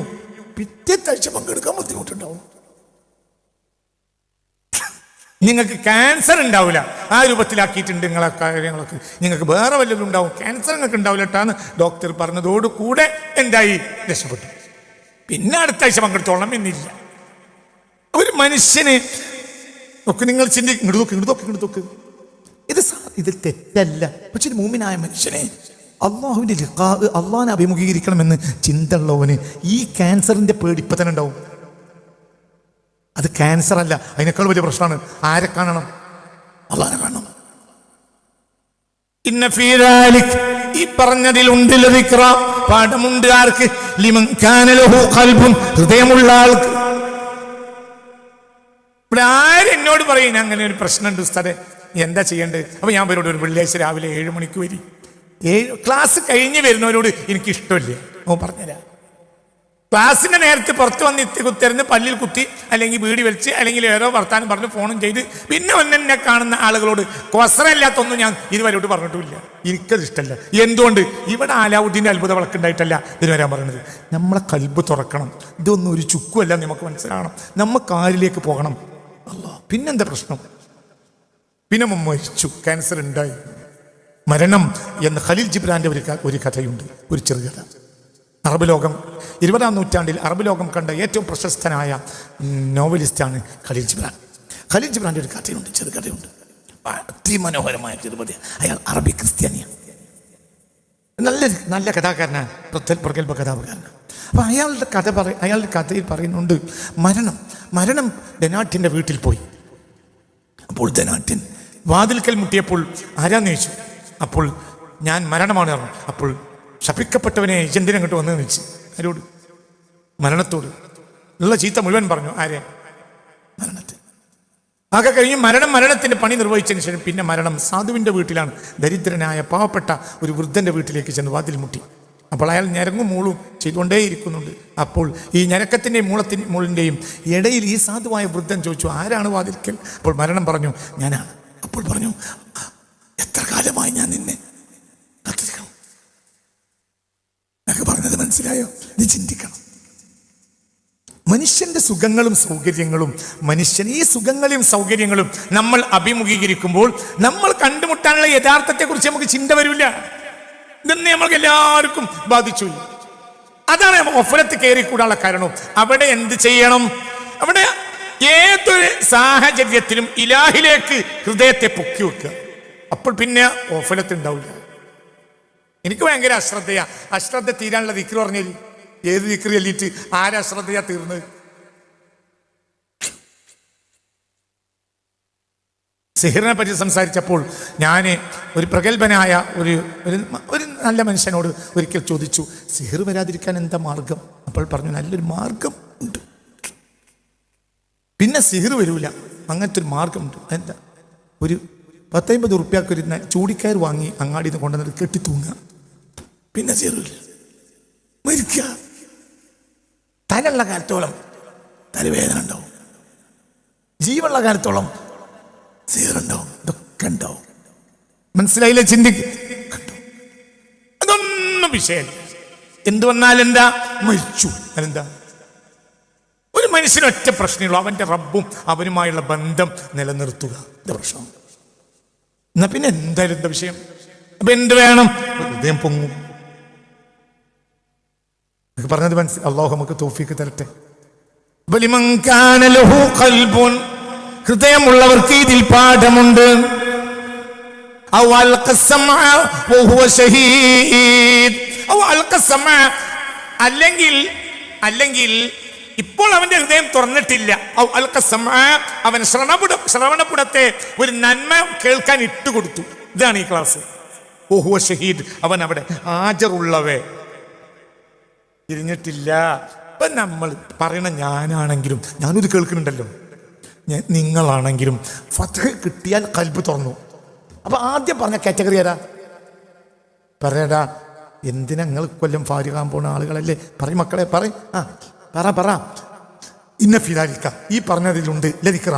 [SPEAKER 1] പിറ്റത്തെ ആഴ്ച പങ്കെടുക്കാൻ ബുദ്ധിമുട്ടുണ്ടാവും. നിങ്ങൾക്ക് ക്യാൻസർ ഉണ്ടാവില്ല, ആ രൂപത്തിലാക്കിയിട്ടുണ്ട് നിങ്ങളെ കാര്യങ്ങളൊക്കെ. നിങ്ങൾക്ക് വേറെ വല്ലതും ഉണ്ടാവും, ക്യാൻസർ നിങ്ങൾക്ക് ഉണ്ടാവില്ല കേട്ടാന്ന് ഡോക്ടർ പറഞ്ഞതോടുകൂടെ എന്തായി? രക്ഷപ്പെട്ടു. പിന്നെ അടുത്ത ആഴ്ച പങ്കെടുത്തോളണം എന്നില്ല. ഒരു മനുഷ്യന് ഒക്കെ നിങ്ങൾ ഇങ്ങോട്ട് നോക്ക്, ഇത് തെറ്റല്ല. പക്ഷെ ഒരു മൂമിനായ മനുഷ്യനെ അള്ളാഹുവിൻ്റെ അള്ളാഹിനെ അഭിമുഖീകരിക്കണമെന്ന് ചിന്തയുള്ളവന് ഈ ക്യാൻസറിന്റെ പേടി ഇപ്പം തന്നെ ഉണ്ടാവും. അത് ക്യാൻസർ അല്ല, അതിനേക്കാൾ വലിയ പ്രശ്നമാണ്. ആരെ കാണണം? അള്ളാഹിനെ കാണണം. ഇന്ന ഫീ ദാലിക്, ഈ പറഞ്ഞതിലുണ്ട് ലദിക്റ, പാഠമുണ്ട്. ആർക്ക്? ലിമൻ കാന ലഹു ഖൽബുൻ, ഹൃദയമുള്ള ആൾക്ക്. ഇവിടെ ആരെന്നോട് പറയും അങ്ങനെ ഒരു പ്രശ്നമുണ്ട് ഉസ്താദേ, എന്താ ചെയ്യേണ്ടത്? അപ്പൊ ഞാൻ അവരോട് ഒരു വെള്ളിയാഴ്ച രാവിലെ 7 മണിക്ക് വരി. ക്ലാസ് കഴിഞ്ഞ് വരുന്നവരോട് എനിക്കിഷ്ടമില്ല, ഓ പറഞ്ഞുതരാം. ക്ലാസ്സിന്റെ നേരത്തെ പുറത്ത് വന്ന് കുത്തിരുന്ന് പല്ലിൽ കുത്തി അല്ലെങ്കിൽ വീടി വലിച്ച് അല്ലെങ്കിൽ ഏതോ വർത്താനം പറഞ്ഞ് ഫോണും ചെയ്ത് പിന്നെ ഒന്നെന്നെ കാണുന്ന ആളുകളോട് കൊസറല്ലാത്തൊന്നും ഞാൻ ഇതുവരെയോട്ട് പറഞ്ഞിട്ടുമില്ല. എനിക്കത് ഇഷ്ടമല്ല. എന്തുകൊണ്ട്? ഇവിടെ ആലാവുദ്ദീൻ്റെ അത്ഭുത വിളക്കുണ്ടായിട്ടല്ല ഇതിന് വരാൻ പറയുന്നത്. നമ്മളെ കൽബ് തുറക്കണം. ഇതൊന്നും ഒരു ചുക്കുമല്ല, നമുക്ക് മനസ്സിലാകണം. നമുക്ക് ആരിലേക്ക് പോകണം? അല്ലാ. പിന്നെന്താ പ്രശ്നം? പിന്നെ മരിച്ചു, ക്യാൻസർ ഉണ്ടായി, മരണം എന്ന് ഖലീൽ ജിബ്രാന്റെ ഒരു കഥയുണ്ട്, ഒരു ചെറുകഥ. അറബ് ലോകം 20-ാം നൂറ്റാണ്ടിൽ അറബ് ലോകം കണ്ട ഏറ്റവും പ്രശസ്തനായ നോവലിസ്റ്റാണ് ഖലീൽ ജിബ്രാൻ. ഖലീൽ ജിബ്രാന്റെ ഒരു കഥയുണ്ട്, ചെറുകഥയുണ്ട്, അതിമനോഹരമായ ചെറുകഥ. അയാൾ അറബി ക്രിസ്ത്യാനിയാണ്, നല്ല കഥാകാരനാണ്, പ്രഗത്ഭ കഥാകാരനാണ്. അപ്പം അയാളുടെ കഥയിൽ പറയുന്നുണ്ട് മരണം ധനാഠ്യൻ്റെ വീട്ടിൽ പോയി. അപ്പോൾ ധനാഠ്യൻ വാതിൽക്കൽ മുട്ടിയപ്പോൾ ആരാന്ന് ചോദിച്ചു. അപ്പോൾ ഞാൻ മരണമാണ് പറഞ്ഞു. അപ്പോൾ ശപിക്കപ്പെട്ടവനെ എന്തിനും അങ്ങോട്ട് വന്നതെന്ന് വെച്ച് ആരോട്? മരണത്തോട്. ഉള്ള ചീത്ത മുഴുവൻ പറഞ്ഞു. ആരെ? മരണത്തെ. ആകെ കഴിഞ്ഞ് മരണത്തിന്റെ പണി നിർവഹിച്ചതിന് ശേഷം പിന്നെ മരണം സാധുവിൻ്റെ വീട്ടിലാണ്. ദരിദ്രനായ പാവപ്പെട്ട ഒരു വൃദ്ധൻ്റെ വീട്ടിലേക്ക് ചെന്ന് വാതിൽ മുട്ടി. അപ്പോൾ അയാൾ ഞരങ്ങും മൂളും ചെയ്തുകൊണ്ടേയിരിക്കുന്നുണ്ട്. അപ്പോൾ ഈ ഞരക്കത്തിൻ്റെയും മൂളിൻ്റെയും ഇടയിൽ ഈ സാധുവായ വൃദ്ധൻ ചോദിച്ചു, ആരാണ് വാതിൽക്കൽ? അപ്പോൾ മരണം പറഞ്ഞു, ഞാനാണ്. അപ്പോൾ പറഞ്ഞു, എത്ര കാലമായി ഞാൻ നിന്നെ കാത്തിരിക്കണം. എന്നൊക്കെ പറഞ്ഞത് മനസ്സിലായോ? നീ ചിന്തിക്കണം. മനുഷ്യന്റെ സുഖങ്ങളും സൗകര്യങ്ങളും, ഈ സുഖങ്ങളും സൗകര്യങ്ങളും നമ്മൾ അഭിമുഖീകരിക്കുമ്പോൾ നമ്മൾ കണ്ടുമുട്ടാനുള്ള യഥാർത്ഥത്തെക്കുറിച്ച് നമുക്ക് ചിന്ത വരില്ല. ഇതെന്നെ നമ്മൾക്ക് എല്ലാവർക്കും ബാധിച്ചു. അതാണ് ഒഫലത്ത് കയറിക്കൂടാനുള്ള കാരണവും. അവിടെ എന്ത് ചെയ്യണം? അവിടെ ഏതൊരു സാഹചര്യത്തിലും ഇലാഹിലേക്ക് ഹൃദയത്തെ പൊക്കി വെക്കുക. അപ്പോൾ പിന്നെ ഓഫലത്ത് ഉണ്ടാവില്ല. എനിക്ക് ഭയങ്കര അശ്രദ്ധ തീരാനുള്ള ദിക്ർ പറഞ്ഞാൽ ഏത് ദിക്ർ ചൊല്ലിയിട്ട് ആരശ്രദ്ധയാ തീർന്നത്? സിഹിറിനെ പറ്റി സംസാരിച്ചപ്പോൾ ഞാൻ ഒരു പ്രഗത്ഭനായ ഒരു നല്ല മനുഷ്യനോട് ഒരിക്കൽ ചോദിച്ചു, സിഹിർ വരാതിരിക്കാൻ എന്താ മാർഗം? അപ്പോൾ പറഞ്ഞു, നല്ലൊരു മാർഗം ഉണ്ട്, പിന്നെ സിഹിർ വരൂല, അങ്ങനത്തെ ഒരു മാർഗമുണ്ട്. എന്താ? ഒരു 10-50 ഉറുപ്പ്യക്ക് ഒരു ചൂടിക്കയർ വാങ്ങി അങ്ങാടിയിൽ നിന്ന് കൊണ്ടുവന്നിട്ട് കെട്ടി തൂങ്ങുക, പിന്നെ സിഹിറില്ല, മരിക്കുക. തലുള്ള കാലത്തോളം തലവേദന ഉണ്ടാവും, ജീവുള്ള കാലത്തോളം സിഹിറുണ്ടാവും, ഇതൊക്കെ ഉണ്ടാവും. മനസ്സിലായില്ലേ? ചിന്തിക്ക്. അതൊന്നും വിഷയമല്ല. എന്തു വന്നാൽ എന്താ? മരിച്ചു. അതെന്താ? ഒരു മനുഷ്യന് ഒറ്റ പ്രശ്നമുള്ളൂ, അവന്റെ റബ്ബും അവനുമായുള്ള ബന്ധം നിലനിർത്തുക. ഇത് പ്രശ്നം. എന്നാ പിന്നെ എന്തായാലും എന്താ വിഷയം? അപ്പൊ എന്ത് വേണം? ഹൃദയം പൊങ്ങും. പറഞ്ഞത് മനസ്സിൽ. അല്ലാഹു നമുക്ക് തൗഫീഖ് തരട്ടെ. വലിമൻ കാന ലഹു ഖൽബുൻ, ഹൃദയമുള്ളവർക്ക് ഇതിൽ പാഠമുണ്ട്. ഔ അൽഖ സമഅ വഹുവ ശഹീദ്. ഔ അൽഖ സമഅ, അല്ലെങ്കിൽ ഇപ്പോൾ അവന്റെ ഹൃദയം തുറന്നിട്ടില്ല. ഔ അൽഖ സമഅ, അവൻ ശ്രവണപുടത്തെ ഒരു നന്മ കേൾക്കാൻ ഇട്ടുകൊടുത്തു. ഇതാണ് ഈ ക്ലാസ്. വഹുവ ഷഹീദ്, അവൻ അവിടെ ഹാജറുള്ളവേ, തിരിഞ്ഞിട്ടില്ല. ഇപ്പൊ നമ്മൾ പറയണ ഞാനാണെങ്കിലും ഞാനിത് കേൾക്കുന്നുണ്ടല്ലോ, നിങ്ങളാണെങ്കിലും ഫത്ഹ് കിട്ടിയാൽ ഖൽബ് തുറന്നു. അപ്പൊ ആദ്യം പറഞ്ഞ കാറ്റഗറി ആരാ? പറയടാ, എന്തിനാ നിങ്ങൾ കൊല്ലം ഫാരികാൻ പോണ ആളുകളല്ലേ? പറയും മക്കളെ, പറയും. പറ ഇന്ന ഫിദാലിക്ക, ഈ പറഞ്ഞതിലുണ്ട് ലദിക്റ.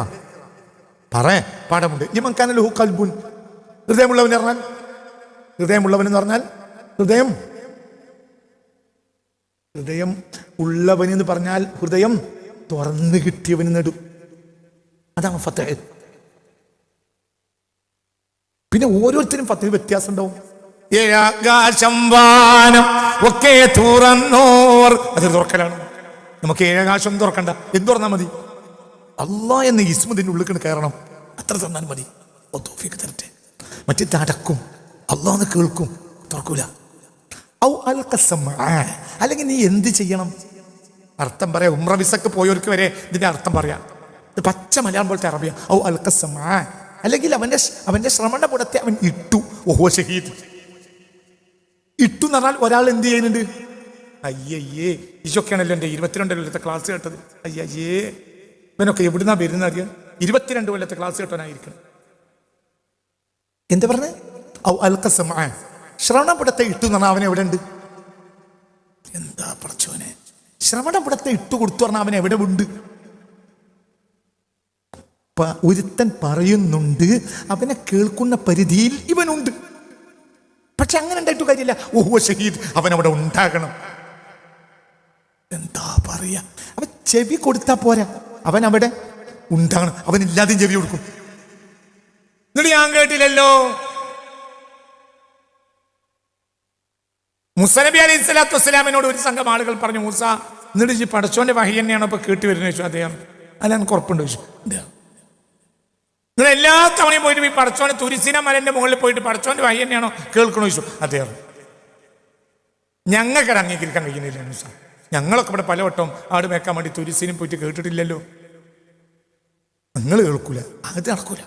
[SPEAKER 1] പാഠമുണ്ട്. ലിമൻ ലഹു ഖൽബുൻ, ഹൃദയമുള്ളവൻ പറഞ്ഞാൽ, ഹൃദയമുള്ളവൻ എന്ന് പറഞ്ഞാൽ ഹൃദയം ഉള്ളവൻ എന്ന് പറഞ്ഞാൽ ഹൃദയം തുറന്നു കിട്ടിയവന് നേടും. അതാണ് ഫതഹ്. പിന്നെ ഓരോരുത്തരും ഫതഹ് വ്യത്യാസം ഉണ്ടാവും. ഏഴാകാശം വാനം ഒക്കെ തുറന്നോർ, അത് തുറക്കലാണ്. നമുക്ക് ഏഴാകാശം തുറക്കണ്ട, എന്ത് തുറന്നാൽ മതി? അല്ലാഹ് എന്ന ഇസ്മതിന്റെ ഉള്ളിൽ കയറണം, അത്ര തന്നാൽ മതി. തൗഫീഖ് തരട്ടെ. മറ്റേ തടക്കും, അല്ലാഹ് എന്ന് കേൾക്കും, തുറക്കൂല. അല്ലെങ്കിൽ നീ എന്ത് ചെയ്യണം? അർത്ഥം പറയാം. ഉംറ വിസക്ക് പോയവർക്ക് വരെ ഇതിന്റെ അർത്ഥം പറയാം. ഇത് പച്ച മലയാളം പോലത്തെ അറബിയ. അല്ലെങ്കിൽ അവന്റെ ശ്രമണപുടത്തെ അവൻ ഇട്ടു. ഓഹോ ഷഹീദ്. ഇട്ടു എന്ന് പറഞ്ഞാൽ ഒരാൾ എന്ത് ചെയ്യുന്നുണ്ട്? അയ്യയ്യേ, ഈശോക്കാണല്ലോ എൻ്റെ 22 കൊല്ലത്തെ ക്ലാസ് കേട്ടത്. അയ്യയ്യേ, ഇവനൊക്കെ എവിടുന്നാ വരുന്ന അറിയാം? 22 കൊല്ലത്തെ ക്ലാസ് കേട്ടവനായിരിക്കണം. എന്താ പറഞ്ഞേ? ശ്രവണപുടത്തെ ഇട്ടു എന്ന് പറഞ്ഞാൽ അവൻ എവിടെ ഉണ്ട്? എന്താ പഠിച്ചോനെ, ശ്രവണപുടത്തെ ഇട്ടു കൊടുത്തു പറഞ്ഞാൽ അവൻ എവിടെ ഉണ്ട്? ഒരുത്തൻ പറയുന്നുണ്ട്, അവനെ കേൾക്കുന്ന പരിധിയിൽ ഇവനുണ്ട്. പക്ഷെ അങ്ങനെ ഉണ്ടായിട്ട് കാര്യമില്ല. ഓഹോ ഷഹീദ്, അവൻ അവിടെ ഉണ്ടാകണം. എന്താ പറയാ? അവൻ ചെവി കൊടുത്താ പോരാ, അവൻ അവിടെ ഉണ്ടാകണം. അവനില്ലാതെയും ചെവി കൊടുക്കും. എന്നിട്ട് ഞാൻ കേട്ടില്ലല്ലോ, മൂസ നബി അലൈഹി സ്വലാത്തു വസ്സലാമിനോട് ഒരു സംഘം ആളുകൾ പറഞ്ഞു, മൂസ, എന്നിട്ട് ഈ പടച്ചോന്റെ വഹി തന്നെയാണോ ഇപ്പൊ കേട്ടി വരുന്നത് ചോദിച്ചു. അദ്ദേഹം അല്ല, എനിക്ക് ഉറപ്പുണ്ട് ചോദിച്ചു. നിങ്ങൾ എല്ലാ തവണയും പോയിട്ട് ഈ പടച്ചോന്റെ തുരിസിന മലന്റെ മുകളിൽ പോയിട്ട് പടച്ചോന്റെ വഹി തന്നെയാണോ കേൾക്കണോ ചോദിച്ചു. അദ്ദേഹം ഞങ്ങൾക്കത് അംഗീകരിക്കാൻ കഴിയുന്നില്ല മൂസ. ഞങ്ങളൊക്കെ ഇവിടെ പലവട്ടം ആട് മേക്കാൻ വേണ്ടി തുരിസിനും പോയിട്ട് കേട്ടിട്ടില്ലല്ലോ. നിങ്ങൾ കേൾക്കൂല, അത് നടക്കൂല.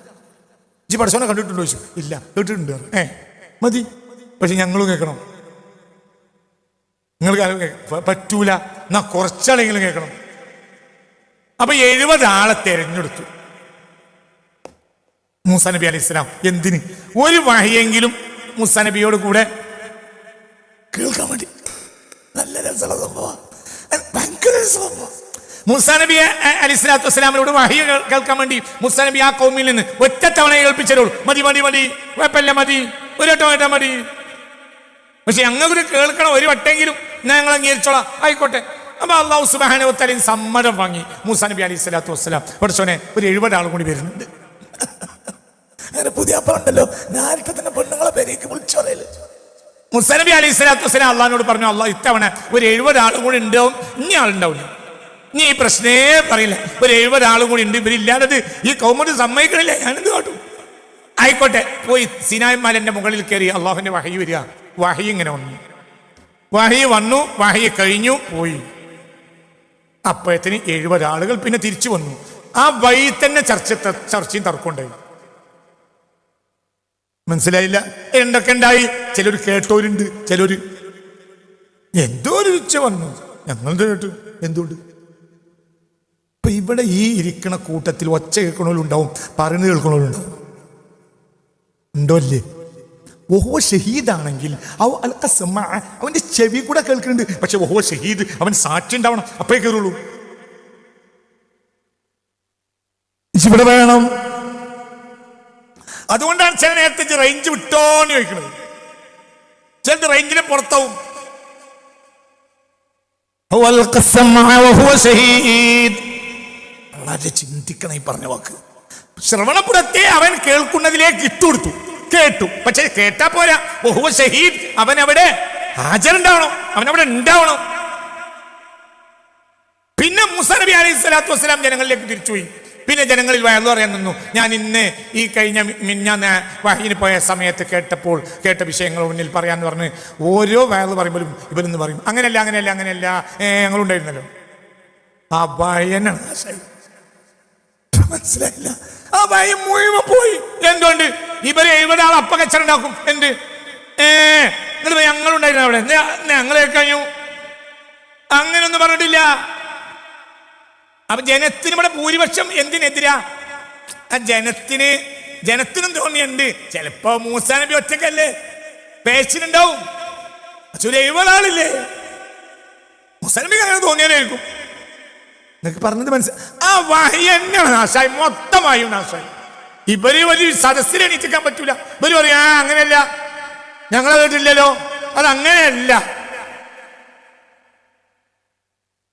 [SPEAKER 1] ഈ പടച്ചോനെ കണ്ടിട്ടുണ്ടോ ചോദിച്ചു. ഇല്ല, കേട്ടിട്ടുണ്ട്. മതി, പക്ഷെ ഞങ്ങളും കേൾക്കണം. നിങ്ങൾക്ക് പറ്റൂല, എന്നാ കുറച്ചാളെങ്കിലും കേൾക്കണം. അപ്പൊ 70 ആളെ തെരഞ്ഞെടുത്തു മൂസ നബി അലൈഹി സ്വലാം. എന്തിന്? ഒരു വഹിയെങ്കിലും മൂസ നബിയോട് കൂടെ കേൾക്കാൻ വേണ്ടി. നല്ല രസമുള്ള സംഭവം, ഭയങ്കര രസമാണ്. മൂസ നബി അലൈഹി സ്വലാത്തു വസ്സലാമിനോട് വഹി കേൾക്കാൻ വേണ്ടി മൂസ നബി ആ കൗമിൽ നിന്ന് ഒറ്റ തവണ കേൾപ്പിച്ചോളൂ. മതി, കുഴപ്പമില്ല, മതി, ഒരു വട്ടം മതി. പക്ഷെ ഞങ്ങൾക്ക് കേൾക്കണം, ഒരു വട്ടെങ്കിലും ഞങ്ങൾ അംഗീകരിച്ചോളാം, ആയിക്കോട്ടെ. അപ്പൊ അല്ലാഹു സുബ്ഹാനഹു വ തആല സമ്മതം വാങ്ങി. മൂസ നബി അലൈഹി സ്വലാത്തു വസ്സലാം പഠിച്ചോനെ ഒരു 70 ആളും കൂടി വരുന്നുണ്ട്. അങ്ങനെ പുതിയ അപ്പുറണ്ടല്ലോ, നേരത്തെ തന്നെ പെണ്ണുങ്ങളെ പേരേക്ക് വിളിച്ചോളൂ. മൂസ നബി അലൈഹി സ്വലാത്തു വസ്സലാം അള്ളാഹിനോട് പറഞ്ഞു, അള്ളാഹ് ഇത്തവണ ഒരു 70 ആളും കൂടി ഉണ്ടാവും, ഇനി ആളുണ്ടാവില്ല, ഇനി ഈ പ്രശ്നേ പറയില്ല. ഒരു 70 ആളും കൂടി ഉണ്ട്, ഇവരില്ലാത്തത് ഈ കൗമത്ത് സമ്മതിക്കണില്ല, ഞാനെന്ത് കാട്ടും? ആയിക്കോട്ടെ. പോയി സിനായ് മലന്റെ മുകളിൽ കയറി അള്ളാഹുവിന്റെ വഹി വരിക. വഹി ഇങ്ങനെ വന്നു, വഹി കഴിഞ്ഞു, പോയി. അപ്പോഴത്തിന് 70 ആളുകൾ പിന്നെ തിരിച്ചു വന്നു. ആ വഴി തന്നെ ചർച്ചയും തർക്കമുണ്ടായി. മനസ്സിലായില്ല എന്തൊക്കെ ഉണ്ടായി? ചിലർ കേട്ടോരുണ്ട്, ചിലര് എന്തോ ഒരു ഉച്ച വന്നു, ഞങ്ങളുടെ കേട്ടു. എന്തുകൊണ്ട്? ഇപ്പൊ ഇവിടെ ഈ ഇരിക്കണ കൂട്ടത്തിൽ ഒച്ച കേൾക്കണവരുണ്ടാവും, പറയുന്നത് കേൾക്കണവരുണ്ടാവും. ഉണ്ടോ അല്ലേ? ഓഹോ ഷഹീദാണെങ്കിൽ അവന്റെ ചെവി കൂടെ കേൾക്കുന്നുണ്ട്. പക്ഷെ ഓഹോ ഷഹീദ്, അവൻ സാക്ഷി ഉണ്ടാവണം, അപ്പേ കയറുള്ളൂ. ഇവിടെ വേണം. അതുകൊണ്ടാണ് ചില നേരത്തെ റേഞ്ച് വിട്ടോന്ന് ചോദിക്കുന്നത്. ചിലത് റേഞ്ചിനെ പുറത്താവും. വളരെ ചിന്തിക്കണം ഈ പറഞ്ഞ വാക്ക്. ശ്രവണപുരത്തെ അവൻ കേൾക്കുന്നതിലേക്ക് ഇട്ടുകൊടുത്തു, കേട്ടു. പക്ഷെ കേട്ടാ പോരാ, ഓഹോ ഷഹീദ്, അവൻ അവിടെ ഹാജരുണ്ടാവണം, അവനവിടെ ഉണ്ടാവണം. പിന്നെ മൂസ നബി അലൈഹി സ്വലാത്തു വസ്സലാം ജനങ്ങളിലേക്ക് തിരിച്ചുപോയി. പിന്നെ ജനങ്ങളിൽ വയലു പറയാൻ നിന്നു. ഞാൻ ഇന്ന് ഈ കഴിഞ്ഞ മിഞ്ഞാന്ന് വഹീന് പോയ സമയത്ത് കേട്ട വിഷയങ്ങൾ മുന്നിൽ പറയാന്ന് പറഞ്ഞ് ഓരോ വയലു പറയുമ്പോഴും ഇവരെന്ന് പറയും, അങ്ങനെയല്ല, ഞങ്ങളുണ്ടായിരുന്നല്ലോ. ആ ഭയനാണ് നാശായി. മനസ്സിലായില്ല? ആ ഭയം മുഴുവൻ പോയി. എന്തുകൊണ്ട്? ഇവര് 70 ആൾ അപ്പ കച്ചറുണ്ടാക്കും. എന്ത് ഞങ്ങളുണ്ടായിരുന്നു അവിടെ, ഞങ്ങളെ കഴിഞ്ഞു, അങ്ങനൊന്നും പറഞ്ഞിട്ടില്ല. അപ്പൊ ജനത്തിന് ഇവിടെ ഭൂരിപക്ഷം എന്തിനെതിരാ? ആ ജനത്തിന് ജനത്തിനും തോന്നിയുണ്ട്. ചിലപ്പോ മൂസാ നബി ഒറ്റക്കല്ലേ, പേച്ചിനുണ്ടാവും. 70 ആളില്ലേ, മൂസാ നബിക്ക് അങ്ങനെ തോന്നിയാലായിരിക്കും. നിങ്ങൾക്ക് പറഞ്ഞത് മനസ്സിലായി. ആ വഹി തന്നെയാണ് നാശായി, മൊത്തമായും നാശായി. ഇവര് വലിയ സദസ്സിൽ എണീറ്റിക്കാൻ പറ്റൂല. ഇവര് പറയും അങ്ങനെയല്ല, ഞങ്ങളെ കേട്ടില്ലല്ലോ. അതങ്ങനെയല്ല,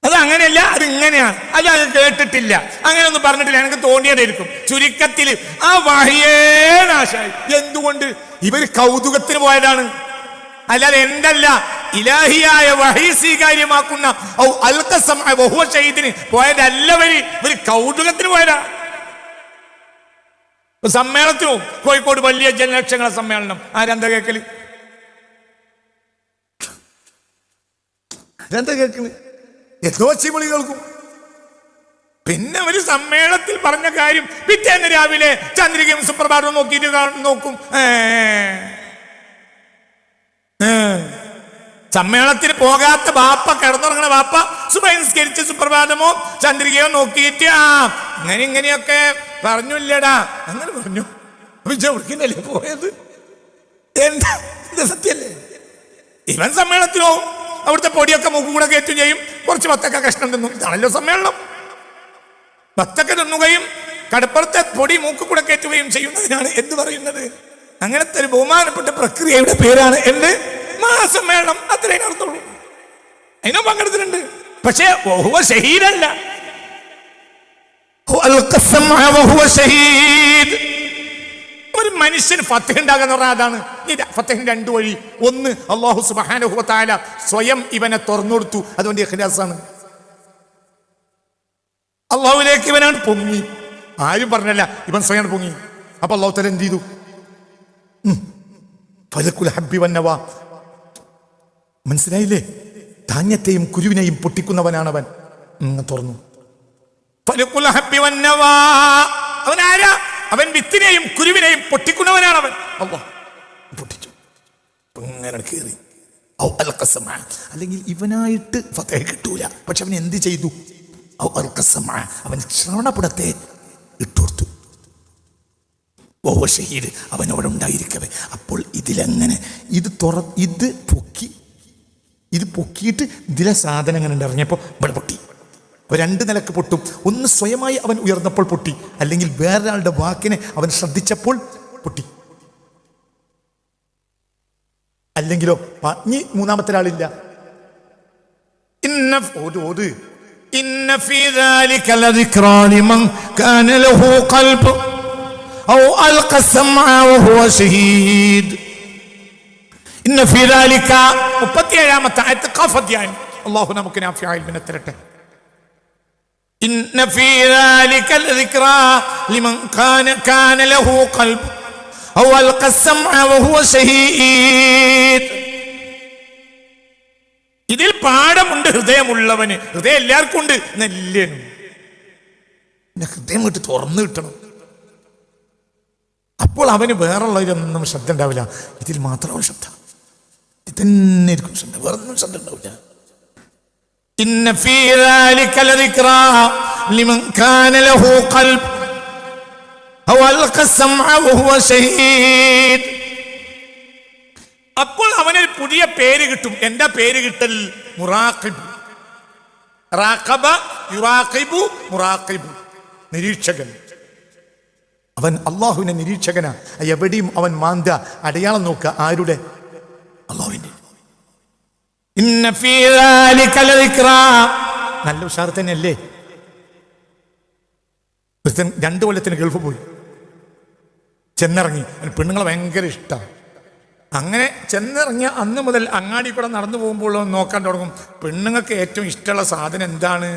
[SPEAKER 1] അതങ്ങനെയല്ല, അതിങ്ങനെയാണ്. അത് കേട്ടിട്ടില്ല, അങ്ങനെയൊന്നും പറഞ്ഞിട്ടില്ല, എനിക്ക് തോന്നിയതായിരിക്കും. ചുരുക്കത്തിൽ ആ വഹിയേ നാശായി. എന്തുകൊണ്ട്? ഇവര് കൗതുകത്തിന് പോയതാണ്, അല്ലാതെ എന്തല്ല. ഇലാഹിയായ വഹി സ്വീകാര്യമാക്കുന്ന ഷഹീദിന് പോയതല്ലവര്, ഇവര് കൗതുകത്തിന് പോയതാണ്. സമ്മേളനത്തിനും കോഴിക്കോട് വലിയ ജനലക്ഷങ്ങളെ സമ്മേളനം ആരെന്താ കേൾക്കല്? ആരെന്താ കേൾക്കല്? എന്തോ ചിമളി കേൾക്കും. പിന്നെ ഒരു സമ്മേളനത്തിൽ പറഞ്ഞ കാര്യം പിറ്റേന്ന് രാവിലെ ചന്ദ്രികയും സുപ്രഭാതവും നോക്കിയിട്ട് നോക്കും. സമ്മേളനത്തിന് പോകാത്ത ബാപ്പ, കിടന്നുറങ്ങണ ബാപ്പ സുബഹി നിസ്കരിച്ച് സുപ്രഭാതമോ ചന്ദ്രികയോ നോക്കിയിട്ട് അങ്ങനെ ഇങ്ങനെയൊക്കെ പറഞ്ഞില്ലടാ, അങ്ങനെ പറഞ്ഞു. വിജയല്ലേ പോയത്? എന്താ സത്യല്ലേ? ഇവൻ സമ്മേളനത്തിനോ അവിടുത്തെ പൊടിയൊക്കെ മൂക്ക് കൂടെ കയറ്റും ചെയ്യും, കുറച്ച് വത്തക്ക കഷ്ണം തിന്നും. ഇതാണല്ലോ സമ്മേളനം. വത്തക്ക തിന്നുകയും കടപ്പുറത്തെ പൊടി മൂക്ക് കൂടെ കയറ്റുകയും ചെയ്യുന്നതിനാണ് എന്ത് പറയുന്നത്. അങ്ങനത്തെ ഒരു ബഹുമാനപ്പെട്ട പ്രക്രിയയുടെ പേരാണ് എന്ത്? മഹാസമ്മേളനം. അത്രേ നടത്തുള്ളൂ. അതിനും പങ്കെടുത്തിട്ടുണ്ട്. പക്ഷേ ഷഹീദല്ല. ഒരു മനുഷ്യന് ഫത്ഹ് ഉണ്ടാകാന്ന് പറഞ്ഞാൽ അതാണ്. ഈ ഫത്ഹിന് 2 വഴി. ഒന്ന്, അല്ലാഹു സുബ്ഹാനഹു വ തആല സ്വയം ഇവനെ തുറന്നു കൊടുത്തു. അതുകൊണ്ട് ഇഖ്ലാസാണ്. അള്ളാഹുവിലേക്ക് ഇവനാണ് പൊങ്ങി. ആരും പറഞ്ഞല്ല, ഇവൻ സ്വയം പൊങ്ങി. അപ്പൊ അള്ളാഹു തആല എന്ത് ചെയ്തു? ഫലക്കുൽ ഹബ്ബി വന്നവാ. മനസ്സിലായില്ലേ? ധാന്യത്തെയും കുരുവിനെയും പൊട്ടിക്കുന്നവനാണവൻ. തുറന്നു. ഫലക്കുൽ ഹബ്ബി വന്നവാ. അവൻ ആരാ? അവൻ വിത്തിനെയും കുരുവിനെയും പൊട്ടിക്കുന്നവനാണവൻ. അല്ലാഹ് പൊട്ടിച്ചു. ഇങ്ങനെ കയറി. അല്ലെങ്കിൽ ഇവനായിട്ട് ഫത്ഹ് കിട്ടൂല. പക്ഷെ അവൻ എന്ത് ചെയ്തു? അവൻ ശ്രവണപടത്തെ ഇട്ടുകൊടുത്തു. ഷഹീദ് അവൻ അവിടെ ഉണ്ടായിരിക്കവേ. അപ്പോൾ ഇതിലെങ്ങനെ ഇത് പൊക്കിയിട്ട് ഇതിലെ സാധനം അങ്ങനെ ഇറങ്ങിയപ്പോൾ ഇവിടെ പൊട്ടി. 2 നിലക്ക് പൊട്ടും. ഒന്ന് സ്വയമായി അവൻ ഉയർന്നപ്പോൾ പൊട്ടി, അല്ലെങ്കിൽ വേറൊരാളുടെ വാക്കിനെ അവൻ ശ്രദ്ധിച്ചപ്പോൾ പൊട്ടി. അല്ലെങ്കിലോ ഇനി മൂന്നാമത്തെ ഒരാളില്ല. إن في ذلك لذكرى لمن كان له قلب أو ألقى السمع وهو شهيد. إن في ذلك 37 ആയത്ത് ഖഫ് അധ്യായം. അല്ലാഹു നമുക്ക് നാഫിയായ ഇൽമിനെ തരട്ടെ. إن في ذلك لذكرى لمن كان له قلب أو ألقى السمع وهو شهيد. ഇതിൽ പാഠമുണ്ട് ഹൃദയമുള്ളവന്. ഹൃദയം എല്ലാവർക്കും ഉണ്ട്, നെല്ലേനും ഹൃദയം വിട്ട് തുറന്നു കിട്ടണം. അപ്പോൾ അവന് വേറുള്ളതിലൊന്നും ശ്രദ്ധ ഉണ്ടാവില്ല. ഇതിൽ മാത്രമാണ് ശ്രദ്ധ. ഇത് തന്നെ ആയിരിക്കും ശ്രദ്ധ, വേറൊന്നും ശ്രദ്ധ ഉണ്ടാവില്ല. ഇന്ന ഫീ ദാലിക ലദിക്റാ ലിമൻ കാന ലഹു ഖൽബ് ഔ അൽഖ സമഅ വഹുവ ഷഹീദ്. അപ്പോൾ അവനൊരു പുതിയ പേര് കിട്ടും. എന്താ പേര് കിട്ടൽ? മുറാഖിബ്. റാഖബ യുറാഖിബു മുറാഖിബു, നിരീക്ഷകൻ. അവൻ അള്ളാഹുവിന്റെ നിരീക്ഷകനാ. എവിടെയും അവൻ മാന്ത അടയാളം നോക്കുക. ആരുടെ? അള്ളാഹുവിന്റെ. ഇന്ന ഫീ ദാലിക ലദിക്റാ. നല്ല ഉഷാർ തന്നെയല്ലേ? 2 കൊല്ലത്തിന് ഗൾഫ് പോയി, ചെന്നിറങ്ങി. പെണ്ണുങ്ങളെ ഭയങ്കര ഇഷ്ടമാണ്. അങ്ങനെ ചെന്നിറങ്ങിയ അന്ന് മുതൽ അങ്ങാടി കൂടെ നടന്നു പോകുമ്പോൾ നോക്കാൻ തുടങ്ങും. പെണ്ണുങ്ങൾക്ക് ഏറ്റവും ഇഷ്ടമുള്ള സാധനം എന്താണ്?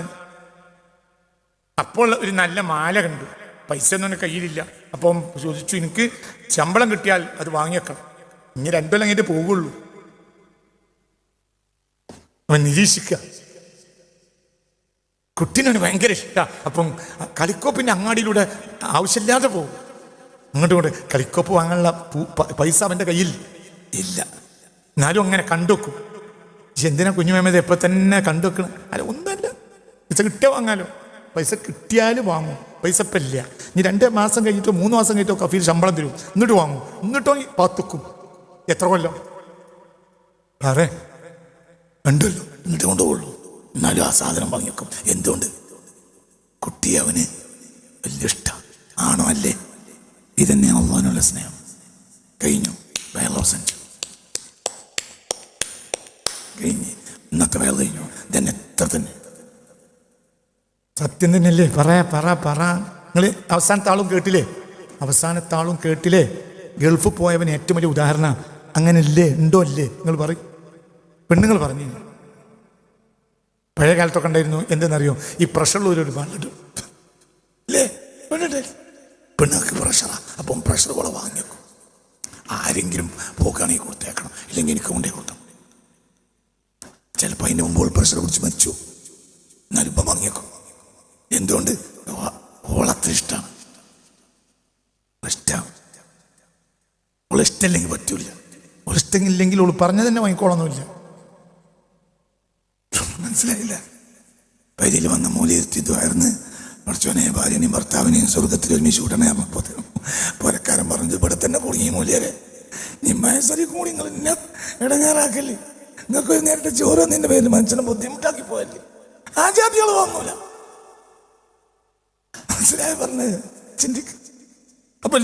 [SPEAKER 1] അപ്പോൾ ഒരു നല്ല മാല കണ്ടു. പൈസ ഒന്നും എൻ്റെ കയ്യിലില്ല. അപ്പം ചോദിച്ചു, എനിക്ക് ശമ്പളം കിട്ടിയാൽ അത് വാങ്ങിയേക്കണം, ഇനി 2 കൊല്ലം കഴിഞ്ഞിട്ട് പോകുള്ളൂ. അവൻ നിരീക്ഷിക്കുക. കുട്ടീനാണ് ഭയങ്കര ഇഷ്ടമാണ്. അപ്പം കളിക്കോപ്പിൻ്റെ അങ്ങാടിയിലൂടെ ആവശ്യമില്ലാതെ പോകും. അങ്ങോട്ടും കളിക്കോപ്പ് വാങ്ങാനുള്ള പൈസ അവൻ്റെ കയ്യിൽ ഇല്ല. എന്നാലും അങ്ങനെ കണ്ടുവെക്കും. എന്തിനാ കുഞ്ഞുമേമത് എപ്പോൾ തന്നെ കണ്ടുവെക്കണം? അല്ല, ഒന്നല്ല, പൈസ കിട്ടിയ വാങ്ങാലോ. പൈസ കിട്ടിയാൽ വാങ്ങും. പൈസ ഇപ്പം ഇല്ല, ഇനി 2 മാസം കഴിഞ്ഞിട്ടോ 3 മാസം കഴിഞ്ഞിട്ടോ കഫീൽ ശമ്പളം തരും, എന്നിട്ട് വാങ്ങും. എന്നിട്ടോ പാത്തുക്കും. എത്ര കൊല്ലം പറേ? 2 കൊല്ലം. എന്നിട്ട് കൊണ്ടുപോകുള്ളൂ. എന്നാലും ആ സാധനം വാങ്ങിക്കും. എന്തുകൊണ്ട്? കുട്ടി അവന് വലിയ ഇഷ്ടം ആണോ അല്ലേ? ഇതന്നെ അള്ളാഹുവിനുള്ള സ്നേഹം. കഴിഞ്ഞു. കഴിഞ്ഞ് ഇന്നത്തെ വേല കഴിഞ്ഞു. ഇതന്നെ എത്ര തന്നെ സത്യം തന്നെയല്ലേ? പറ നിങ്ങൾ അവസാനത്തെ ആളും കേട്ടില്ലേ? ഗൾഫ് പോയവന് ഏറ്റവും വലിയ ഉദാഹരണം അങ്ങനല്ലേ? ഉണ്ടോ അല്ലേ? നിങ്ങൾ പറയും. പെണ്ണുങ്ങൾ പറഞ്ഞു പഴയ കാലത്തൊക്കെ ഉണ്ടായിരുന്നു. എന്തെന്നറിയോ? ഈ പ്രഷറുള്ള ഒരു പാടിട്ട് അല്ലേ? പെണ്ണുങ്ങൾക്ക് പ്രഷറാ. അപ്പം പ്രഷർ കൂടെ വാങ്ങിയേക്കും. ആരെങ്കിലും പോക്കാണെങ്കിൽ കൊടുത്തേക്കണം, ഇല്ലെങ്കിൽ എനിക്ക് കൊണ്ടേ കൊടുത്തു. ചിലപ്പോൾ അതിൻ്റെ മുമ്പ് പ്രഷർ കുടിച്ച് മരിച്ചു, എന്നാലും ഇപ്പം വാങ്ങിയേക്കും. എന്തുകൊണ്ട്? ഓളത്ര ഇഷ്ടമാണ്. ഇഷ്ടമില്ലെങ്കിൽ പറ്റൂല. ഇഷ്ടമില്ലെങ്കിൽ ഓള് പറഞ്ഞത് തന്നെ വാങ്ങിക്കോളൊന്നുമില്ല. മനസ്സിലായില്ല? പരിയിൽ വന്ന മൂല്യത്തിദ്വായിരുന്നു പഠിച്ചോനെ ഭാര്യനെയും ഭർത്താവിനെയും സ്വർഗത്തിൽ ഒരുമിച്ച് കൂട്ടണേ. അപ്പോൾ പുരക്കാരൻ പറഞ്ഞത് ഇവിടെ തന്നെ കുടുങ്ങി മൂല്യരെ നീ മയസരി കൂടി നിങ്ങൾ എന്നെ ഇടങ്ങാറാക്കല്ലേ? നിങ്ങൾക്ക് ഒരു നേരിട്ട് ചോറ് നിന്റെ പേരിൽ മനുഷ്യനെ ബുദ്ധിമുട്ടാക്കി പോയല്ലേ? ആ ജാതികൾ വാങ്ങൂല. മനസ്സിലായി പറഞ്ഞത്? ചിന്തിക്ക്. അപ്പൊ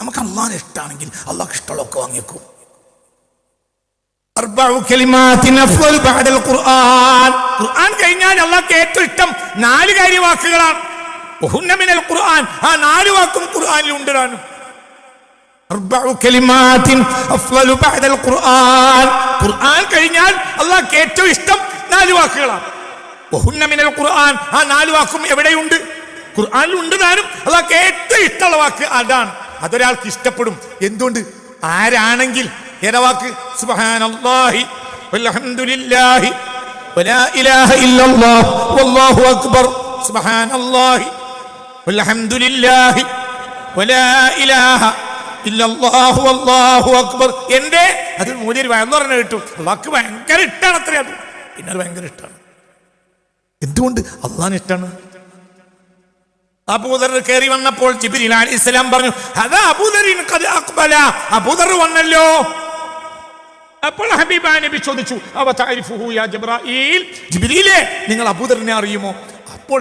[SPEAKER 1] നമുക്ക് അള്ളാഹിനെ ഇഷ്ടമാണെങ്കിൽ അള്ളാഹ് ഇഷ്ടമുള്ളതൊക്കെ വാങ്ങിയേക്കും. ഖുർആൻ കഴിഞ്ഞാൽ അള്ളാഹ്ക്ക് ഏറ്റവും ഇഷ്ടം 4 കാര്യവാക്കുകളാണ്. ആ 4 വാക്കും ഖുർആനിൽ ഉണ്ടാകും. ഖുർആൻ കഴിഞ്ഞാൽ അള്ളാഹ്ക്ക് ഏറ്റവും ഇഷ്ടം 4 വാക്കുകളാണ്. ആ 4 വാക്കും എവിടെയുണ്ട്? ഖുർആനിൽ ഉണ്ട്. താനും അള്ളാഹ്ക്ക് ഏറ്റവും ഇഷ്ടമുള്ള വാക്ക് അതാണ്. അതൊരാൾക്ക് ഇഷ്ടപ്പെടും. എന്തുകൊണ്ട്? ആരാണെങ്കിൽ ഏതാ വാക്ക്? സുബ്ഹാനല്ലാഹി വൽഹംദുലില്ലാഹി വലാ ഇലാഹ ഇല്ലല്ലാഹ് വല്ലാഹു അക്ബർ. സുബ്ഹാനല്ലാഹി വൽഹംദുലില്ലാഹി വലാ ഇലാഹ ഇല്ലല്ലാഹു വല്ലാഹു അക്ബർ. എന്റെ അത് മൂല്യൊരു വയന്ന് പറഞ്ഞു കേട്ടു. അള്ളാഹ്ക്ക് ഭയങ്കര ഇഷ്ടമാണ്. അത്രയാണ്. പിന്നെ അത് ഭയങ്കര ഇഷ്ടമാണ്. എന്തുകൊണ്ട്? അള്ളാഹിന് ഇഷ്ടമാണ്. അബൂദർ കയറി വന്നപ്പോൾ ജിബ്രീൽ അലൈഹിസ്സലാം പറഞ്ഞു, അതാ അബൂദറിൻ ഖദ് അഖ്ബല. അബൂദർ വന്നല്ലോ. അപ്പോൾ ഹബീബ നബി ചോദിച്ചു, അവ തഅരിഫുഹു യാ ജിബ്രീൽ? ജിബ്രീലേ, നിങ്ങൾ അബൂദറിനെ അറിയുമോ? അപ്പോൾ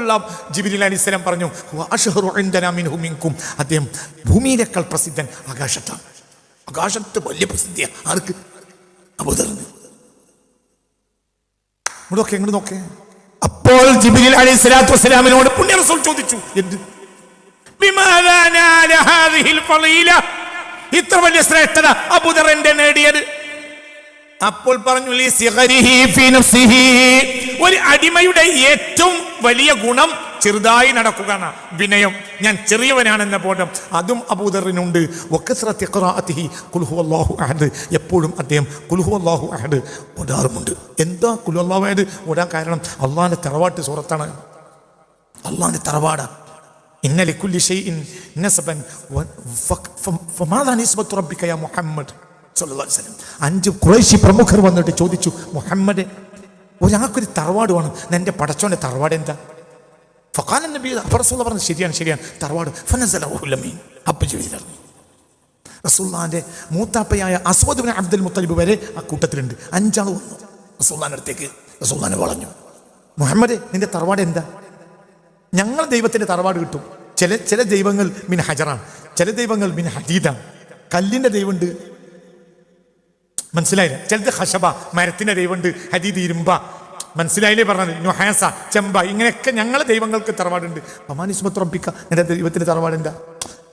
[SPEAKER 1] ജിബ്രീൽ അലൈഹിസ്സലാം പറഞ്ഞു, വഅശ്ഹറു ഇൻദനാ മിൻഹു മിൻകും. അദ്ദേഹം ഭൂമിയിലേക്കാൾ പ്രസിദ്ധൻ ആകാശത്താണ്. ആകാശത്ത് വലിയ പ്രസിദ്ധിയാണ്. ആർക്ക്? അബൂദറിന്. ഇവിടെയൊക്കെ എങ്ങനെ നോക്കേ? അപ്പോൾ ജിബ്രീൽ അലൈഹിസ്സലാത്തു വസ്സലാമിനോട് പുണ്യ റസൂൽ ചോദിച്ചു, എന്ത്? ബിമാദാ നാല ഹാദിഹിൽ ഫളീല? ഇത്ര വലിയ ശ്രേഷ്ഠത അബൂദർ എന്റെ നേടിയത്? അപ്പോൾ പറഞ്ഞു, ഒരു അടിമയുടെ ഏറ്റവും വലിയ ഗുണം ചെറുതായി നടക്കുകയാണ്, വിനയം. ഞാൻ ചെറിയവനാണെന്ന ബോധം അതും അബൂദറിനുണ്ട്. എപ്പോഴും അദ്ദേഹം ഖുൽ ഹുവല്ലാഹു അഹദ് ഓടാറുമുണ്ട്. എന്താ ഖുൽ ഹുവല്ലാഹു അഹദ് ഓടാൻ കാരണം? അള്ളാഹിന്റെ തറവാട്ട് സൂറത്താണ്. അള്ളാഹിന്റെ തറവാട്. ഇന്ന ലികുല്ലി ഷൈഇൻ നസബൻ ഫമാദാ നിസ്ബത്തു റബ്ബിക യാ മുഹമ്മദ് സല്ലല്ലാഹു അലൈഹി വസല്ലം. 5 ഖുറൈശി പ്രമുഖർ വന്നിട്ട് ചോദിച്ചു, മുഹമ്മദ്, ഒരാൾക്കൊരു തറവാട് വേണം. എൻ്റെ പടച്ചോന്റെ തറവാട് എന്താ? ഫഖാല നബി റസൂലുള്ളാഹി പറഞ്ഞു, ശരിയാണ് തറവാട്. ഫനസലഹുൽ അമീൻ. അപ്പോൾ ജിബ്രീൽ ഇറങ്ങി. റസൂലുള്ളാഹിന്റെ മൂത്താപ്പയായ അസ്വദ് ഇബ്നു അബ്ദുൽ മുത്തലിബ് വരെ ആ കൂട്ടത്തിലുണ്ട്. 5 ആൾ വന്നു റസൂലുള്ളാഹിന്റെ അടുത്തേക്ക്. റസൂലുള്ളാഹിനെ വളഞ്ഞു, മുഹമ്മദ്, നിന്റെ തറവാട് എന്താ? ഞങ്ങൾ ദൈവത്തിന്റെ തറവാട് കിട്ടും. ചില ദൈവങ്ങൾ മിൻ ഹജറാണ്, ചില ദൈവങ്ങൾ മിൻ ഹദീദാണ്. കല്ലിന്റെ ദൈവമുണ്ട്, മനസ്സിലായില്ല? ചിലത് ഹഷബ, മരത്തിന്റെ ദൈവമുണ്ട്. ഹദീദ്, ഇരുമ്പ. മനസ്സിലായില്ലേ പറഞ്ഞത്? നുഹാസ, ചെമ്പ. ഇങ്ങനെയൊക്കെ ഞങ്ങളെ ദൈവങ്ങൾക്ക് തറവാടുണ്ട്. അമാനിസ്മത്ത് റബ്ബിക്ക, നിന്റെ ദൈവത്തിന്റെ തറവാട് എന്താ?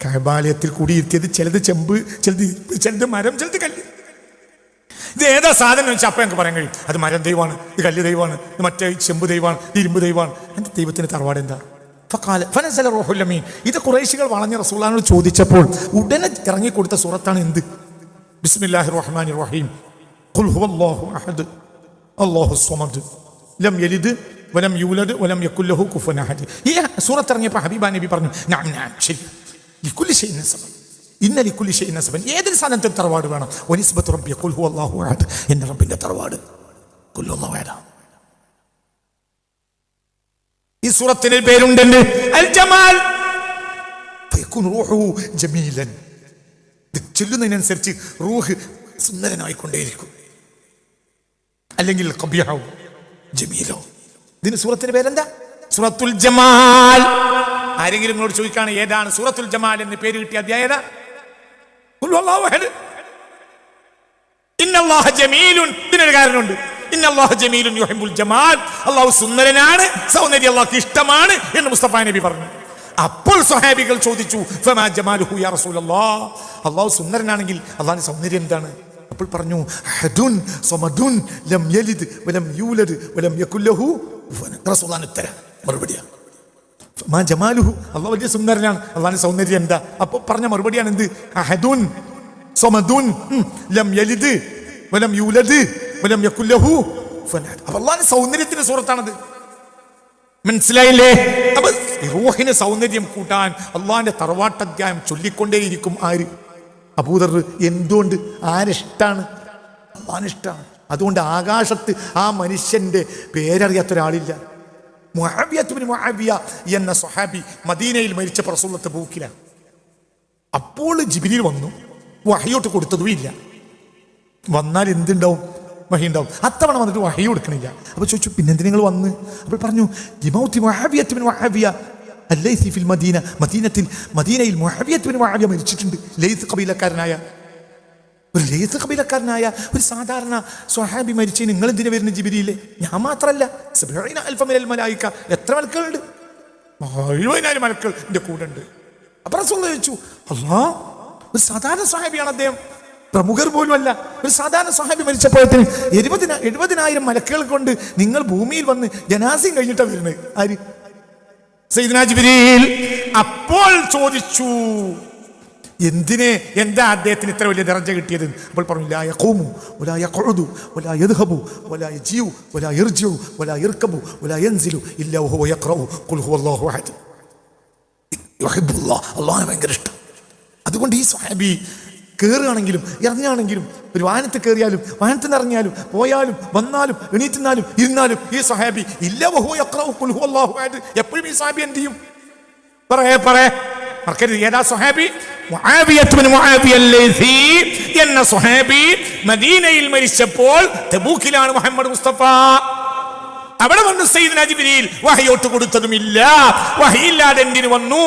[SPEAKER 1] കഅബാലയത്തിൽ കൂടിയിരുത്തിയത് ചിലത് ചെമ്പ്, ചിലത് മരം, ചിലത് കല്ല്. ഇത് ഏതാ സാധനം വെച്ചാൽ അപ്പം ഞങ്ങൾക്ക് പറയാൻ കഴിയും. അത് മരം ദൈവമാണ്, ഇത് കല്ല് ദൈവമാണ്, ഇത് മറ്റേ ചെമ്പ് ദൈവമാണ്, ഇത് ഇരുമ്പ് ദൈവമാണ്. എൻ്റെ ദൈവത്തിന്റെ തറവാട് എന്താ? ഫഖാല ഫനസല റൂഹുൽ അമീൻ. ഇത് ഖുറൈശികൾ വളഞ്ഞ റസൂലുള്ളാഹിനോട് ചോദിച്ചപ്പോൾ ഉടനെ ഇറങ്ങിക്കൊടുത്ത സൂറത്താണ് എന്ത്? ബിസ്മില്ലാഹിർ റഹ്മാനിർ റഹീം. ഖുൽ ഹുവല്ലാഹു അഹദ് അല്ലാഹുസ് സ്വമദ് ലം യലിദ് വലം യൂലദ് വലം യകുൽ ലഹു കുഫുവൻ അഹദ്. ഈ സൂറത്ത് ഇറങ്ങിയപ്പോൾ ഹബീബ നബി പറഞ്ഞു, നഅം ശരി, ലികുല്ലി ഷൈഇൻ നസബൻ, ഇന്ന ലികുല്ലി ഷൈഇൻ നസബൻ. ഏതൊരു സാധനത്തിന് തറവാട് വേണം. വനിസ്ബത്തു റബ്ബി ഖുൽ ഹുവല്ലാഹു അഹദ്. എൻ്റെ റബ്ബിന്റെ തറവാട് ഖുൽ ഹുവല്ലാഹു അഹദ്. ഈ സൂറത്തിന് പേരുണ്ട് അൽ ജമാൽ. ഫയകൂനു റൂഹുഹു ജമീലൻ. ഇത് ചൊല്ലുന്നതിനനുസരിച്ച് റൂഹ് സുന്ദരനായിക്കൊണ്ടേയിരിക്കും. അല്ലെങ്കിൽ ഖബീഹോ ജമീലോ. ഇതിന് സൂറത്തിന്റെ പേരെന്താ? സൂറത്തുൽ ജമാൽ. ആരെങ്കിലും നിങ്ങളോട് ചോദിക്കാണ് ഏതാണ് സൂറത്തുൽ ജമാൽ എന്ന് പേര് കിട്ടിയ അധ്യായം ഏതാ? ഖുൽ ഹുവല്ലാഹു അഹദ്. ഇന്നല്ലാഹ ജമീലുൻ. ഇതിനൊരു കാരണമുണ്ട്. ഇന്നല്ലാഹ ജമീലുൻ യുഹിബ്ബുൽ ജമാൽ. അല്ലാഹു സുന്ദരനാണ്, സൗന്ദര്യം അല്ലാഹുക്ക് ഇഷ്ടമാണ് എന്ന് മുസ്തഫ നബി പറഞ്ഞു. അപ്പോൾ സ്വഹാബികൾ ചോദിച്ചു, ഫമാ ജമാലുഹു യാ റസൂലല്ലാഹ്. അല്ലാഹു സുന്ദരനാണെങ്കിൽ അല്ലാഹുവിന്റെ സൗന്ദര്യം എന്താണ്? അപ്പോൾ പറഞ്ഞു, അഹദുൻ സമദുൻ ലം യലിദ് വലം യൂലദ് വലം യകുൽ ലഹു കുഫുവൻ. റസൂലുള്ളാഹിന്റെ ഉത്തരം മറുപടിയാണ് ഫമാ ജമാലുഹു. അല്ലാഹു വലിയ സുന്ദരനാണ്, അല്ലാഹുവിന്റെ സൗന്ദര്യം എന്താ? അപ്പോൾ പറഞ്ഞ മറുപടിയാണ് എന്ത്? അഹദുൻ സമദുൻ ലം യലിദ് വലം യൂലദ് വലം യകുൽ ലഹു കുഫുവൻ. അപ്പോൾ അല്ലാഹുവിന്റെ സൗന്ദര്യത്തിന്റെ സൂറത്താണത്. മനസ്സിലായില്ലേ? അപ്പൊ റൂഹിന് സൗന്ദര്യം കൂട്ടാൻ അള്ളാഹിന്റെ തറവാട്ടധ്യായം ചൊല്ലിക്കൊണ്ടേയിരിക്കും. ആര്? അബൂദർ. എന്തുകൊണ്ട്? ആരിഷ്ടാണ്? അള്ളാഹിനിഷ്ടാണ്. അതുകൊണ്ട് ആകാശത്ത് ആ മനുഷ്യന്റെ പേരറിയാത്ത ഒരാളില്ല. മുഅവിയ്യത്ത് ബിൻ മുഅവിയ എന്ന സ്വഹാബി മദീനയിൽ മരിച്ച റസൂലുള്ളാഹിന്റെ ബൂക്കിലാണ്. അപ്പോൾ ജിബ്രീൽ വന്നു, വഹയോട്ട് കൊടുത്തതും ഇല്ല. വന്നാൽ എന്തുണ്ടാവും? വഹി ഉണ്ടാവും. അത്തവണ വന്നിട്ട് വഹി കൊടുക്കണില്ല. അപ്പോൾ ചോദിച്ചു, പിന്നെന്തിന് നിങ്ങൾ വന്ന്? അപ്പോൾ പറഞ്ഞു, ലിമൗത്തി മുഅവിയ്യത്ത് ബിൻ മുഅവിയ അല്ലൈസി ഫിൽ മദീന. മദീനയിൽ മുഅവിയ്യത്ത് ബിൻ മുഅവിയ മരിച്ചിട്ടുണ്ട്. ലൈസ് ഖബീലക്കാരനായ ഒരു സാധാരണ സ്വഹാബി മരിച്ചു. നിങ്ങൾ എന്തിനാ വരുന്ന ജിബ്രീലേ? ഞാൻ മാത്രമല്ല, 70,000 മിനൽ മലായിക. എത്ര മലക്കുകളുണ്ട്? 70,000 മലക്കൾ എൻ്റെ കൂടെ ഉണ്ട്. അപ്പോൾ റസൂലുള്ളാഹി ചോദിച്ചു, അല്ലാ, ഒരു സാധാരണ സ്വഹാബിയാണ് അദ്ദേഹം, പ്രമുഖർ പോലും അല്ല. ഒരു സാധാരണ സ്വഹാബി മരിച്ചപ്പോഴത്തേന് 70,000 മലക്കുകൾ കൊണ്ട് നിങ്ങൾ ഭൂമിയിൽ വന്ന് ജനാസയും കഴിഞ്ഞിട്ടാണ് വരുന്നത്. ആര്? സയ്യിദുനാ ജിബ്രീൽ. അപ്പോൾ ചോദിച്ചു, എന്താ അദ്ദേഹത്തിന് ഇത്ര വലിയ ദർജ കിട്ടിയത്? അപ്പോൾ പറഞ്ഞു, ലാ യഖൂമു വലാ യഖഉദു വലാ യദ്ഹബു വലാ യജിഉ വലാ യർജിഉ വലാ യർകബു വലാ യൻസിലു ഇല്ലാ വഹുവ യഖറഉ ഖുൽ ഹുവല്ലാഹു അഹദ്. യുഹിബ്ബുല്ലാഹ്. അല്ലാഹുവിനെ ഭയങ്കര ഇഷ്ടം. അതുകൊണ്ട് ഈ സ്വഹാബി കയറുകയാണെങ്കിലും ഇറങ്ങുകയാണെങ്കിലും, ഒരു വാഹനത്തിൽ കയറിയാലും വാഹനത്തിൽ നിന്ന് ഇറങ്ങിയാലും പോയാലും വന്നാലും എണീറ്റുന്നാലും ഇരുന്നാലും ഈ സ്വഹാബി ഇല്ല വഹുവ യഖറഉ ഖുൽ ഹുവല്ലാഹു അഹദ്. എപ്പോഴും ഈ സ്വഹാബി എന്ത് ചെയ്യും? മറക്കരുത്. ഏതാ സ്വഹാബി? മുആവിയ്യത്ത് ബിൻ മുആവിയ അല്ലൈസി എന്ന സ്വഹാബി മദീനയിൽ മരിച്ചപ്പോൾ തബൂക്കിലാണ് മുഹമ്മദ് മുസ്തഫ. അവിടെ വന്ന് സയ്യിദുനാ ജിബ്രീൽ വഹയോട്ട് കൊടുത്തതുമില്ല. വഹയില്ലാതെ എന്തിനു വന്നു?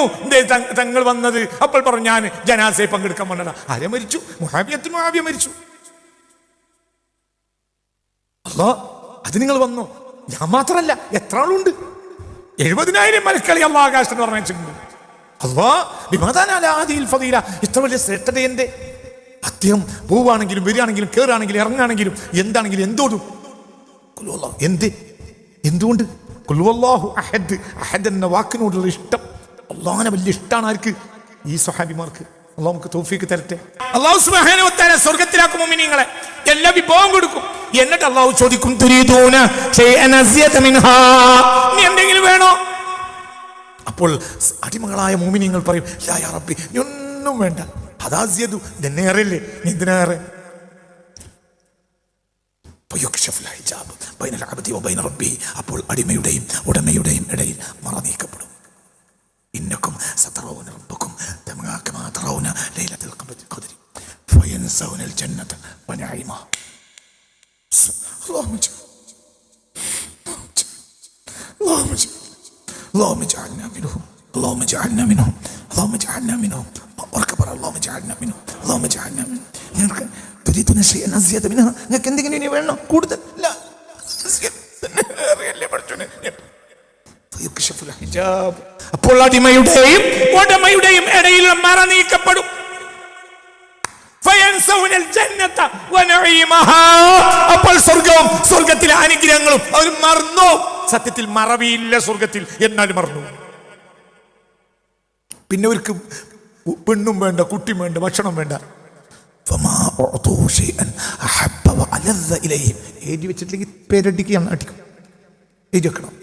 [SPEAKER 1] തങ്ങൾ വന്നത്? അപ്പോൾ പറഞ്ഞു, ഞാൻ ജനാസയെ പങ്കെടുക്കാൻ വന്നതാ. ആരെ മരിച്ചു? മുആവിയ്യത്ത് ബിൻ മുആവിയ മരിച്ചു. അല്ലാ, അത് നിങ്ങൾ വന്നോ? ഞാൻ മാത്രമല്ല, എത്ര ആളുണ്ട്? 70,000 മലക്കളി അല്ലാഹു ആകാശത്ത് പറഞ്ഞിട്ടുണ്ട്. അല്ലാ, ഇത്ര വലിയ ശ്രേഷ്ഠത എന്തേ? അദ്ദേഹം പോവുകയാണെങ്കിലും വരികയാണെങ്കിലും കയറുകയാണെങ്കിലും ഇറങ്ങുകയാണെങ്കിലും എന്താണെങ്കിലും എന്തോടും എന്തുകൊണ്ട്? ഖുൽ ഹുവല്ലാഹു അഹദ്. അഹദ് എന്ന വാക്കിനോടുള്ള ഇഷ്ടം അല്ലാഹുവിനെ വലിയ ഇഷ്ടമാണ്. ആർക്ക്? ഈ സ്വഹാബിമാർക്ക്. അല്ലാഹു നമുക്ക് തൗഫീഖ് തരട്ടെ. അല്ലാഹു സുബ്ഹാനഹു വ തആല സ്വർഗ്ഗത്തിലാക്കും മുഅ്മിനീങ്ങളെ, എല്ലാ വിഭവം കൊടുക്കും. എന്നിട്ട് അല്ലാഹു ചോദിക്കും, തുരീദൂന ശൈഅൻ അസിയത മിൻഹാ. നീ എന്തെങ്കിലും വേണോ? അപ്പോൾ അടിമകളായ മുഅ്മിനീങ്ങൾ പറയും, ലാ യാ റബ്ബി, നീ ഒന്നും വേണ്ട. അതാസിയതു, ഇതെന്നെ അറിയില്ലേ, നീ എന്തിനാ അറിയ? അപ്പോൾ അടിമയുടെയും ഉടമയുടെയും ഇടയിൽ മറ നീക്കപ്പെടും. ഇന്നക്കും സതറൗന റബ്ബക്കും കമാ തറൗന ലൈലത്തുൽ ഖദ്രി ഫയൻസൗനൽ ജന്നത വനഈമ. اللهم اجعلنا منهم اللهم اجعلنا منهم اللهم اجعلنا منهم واركبر اللهم اجعلنا منهم اللهم اجعلنا منهم. നിങ്ങൾക്ക് തുരീദുന ശൈഅൻ അസിയത മിൻഹാ, നിങ്ങൾക്ക് എന്തെങ്കിലും ഇനി വേണോ? കൂടുതൽ ഇല്ല. അപ്പോൾ അടിമയുടെയും ഉടമയുടെയും ഇടയിൽ മറ നീക്കപ്പെടും. അപ്പോൾ സ്വർഗവും സ്വർഗത്തിലെ അനുഗ്രഹങ്ങളും അവർ മറന്നു. സത്യത്തിൽ മറവിയില്ല സ്വർഗത്തിൽ, എന്നാലും മറന്നു. പിന്നെ അവർക്ക് പെണ്ണും വേണ്ട, കുട്ടിയും വേണ്ട, ഭക്ഷണം വേണ്ട. എഴുതി വെച്ചിട്ടില്ലെങ്കിൽ പേരടിക്കുകയാണ്, അടിക്കും. എഴുതി വെക്കണം.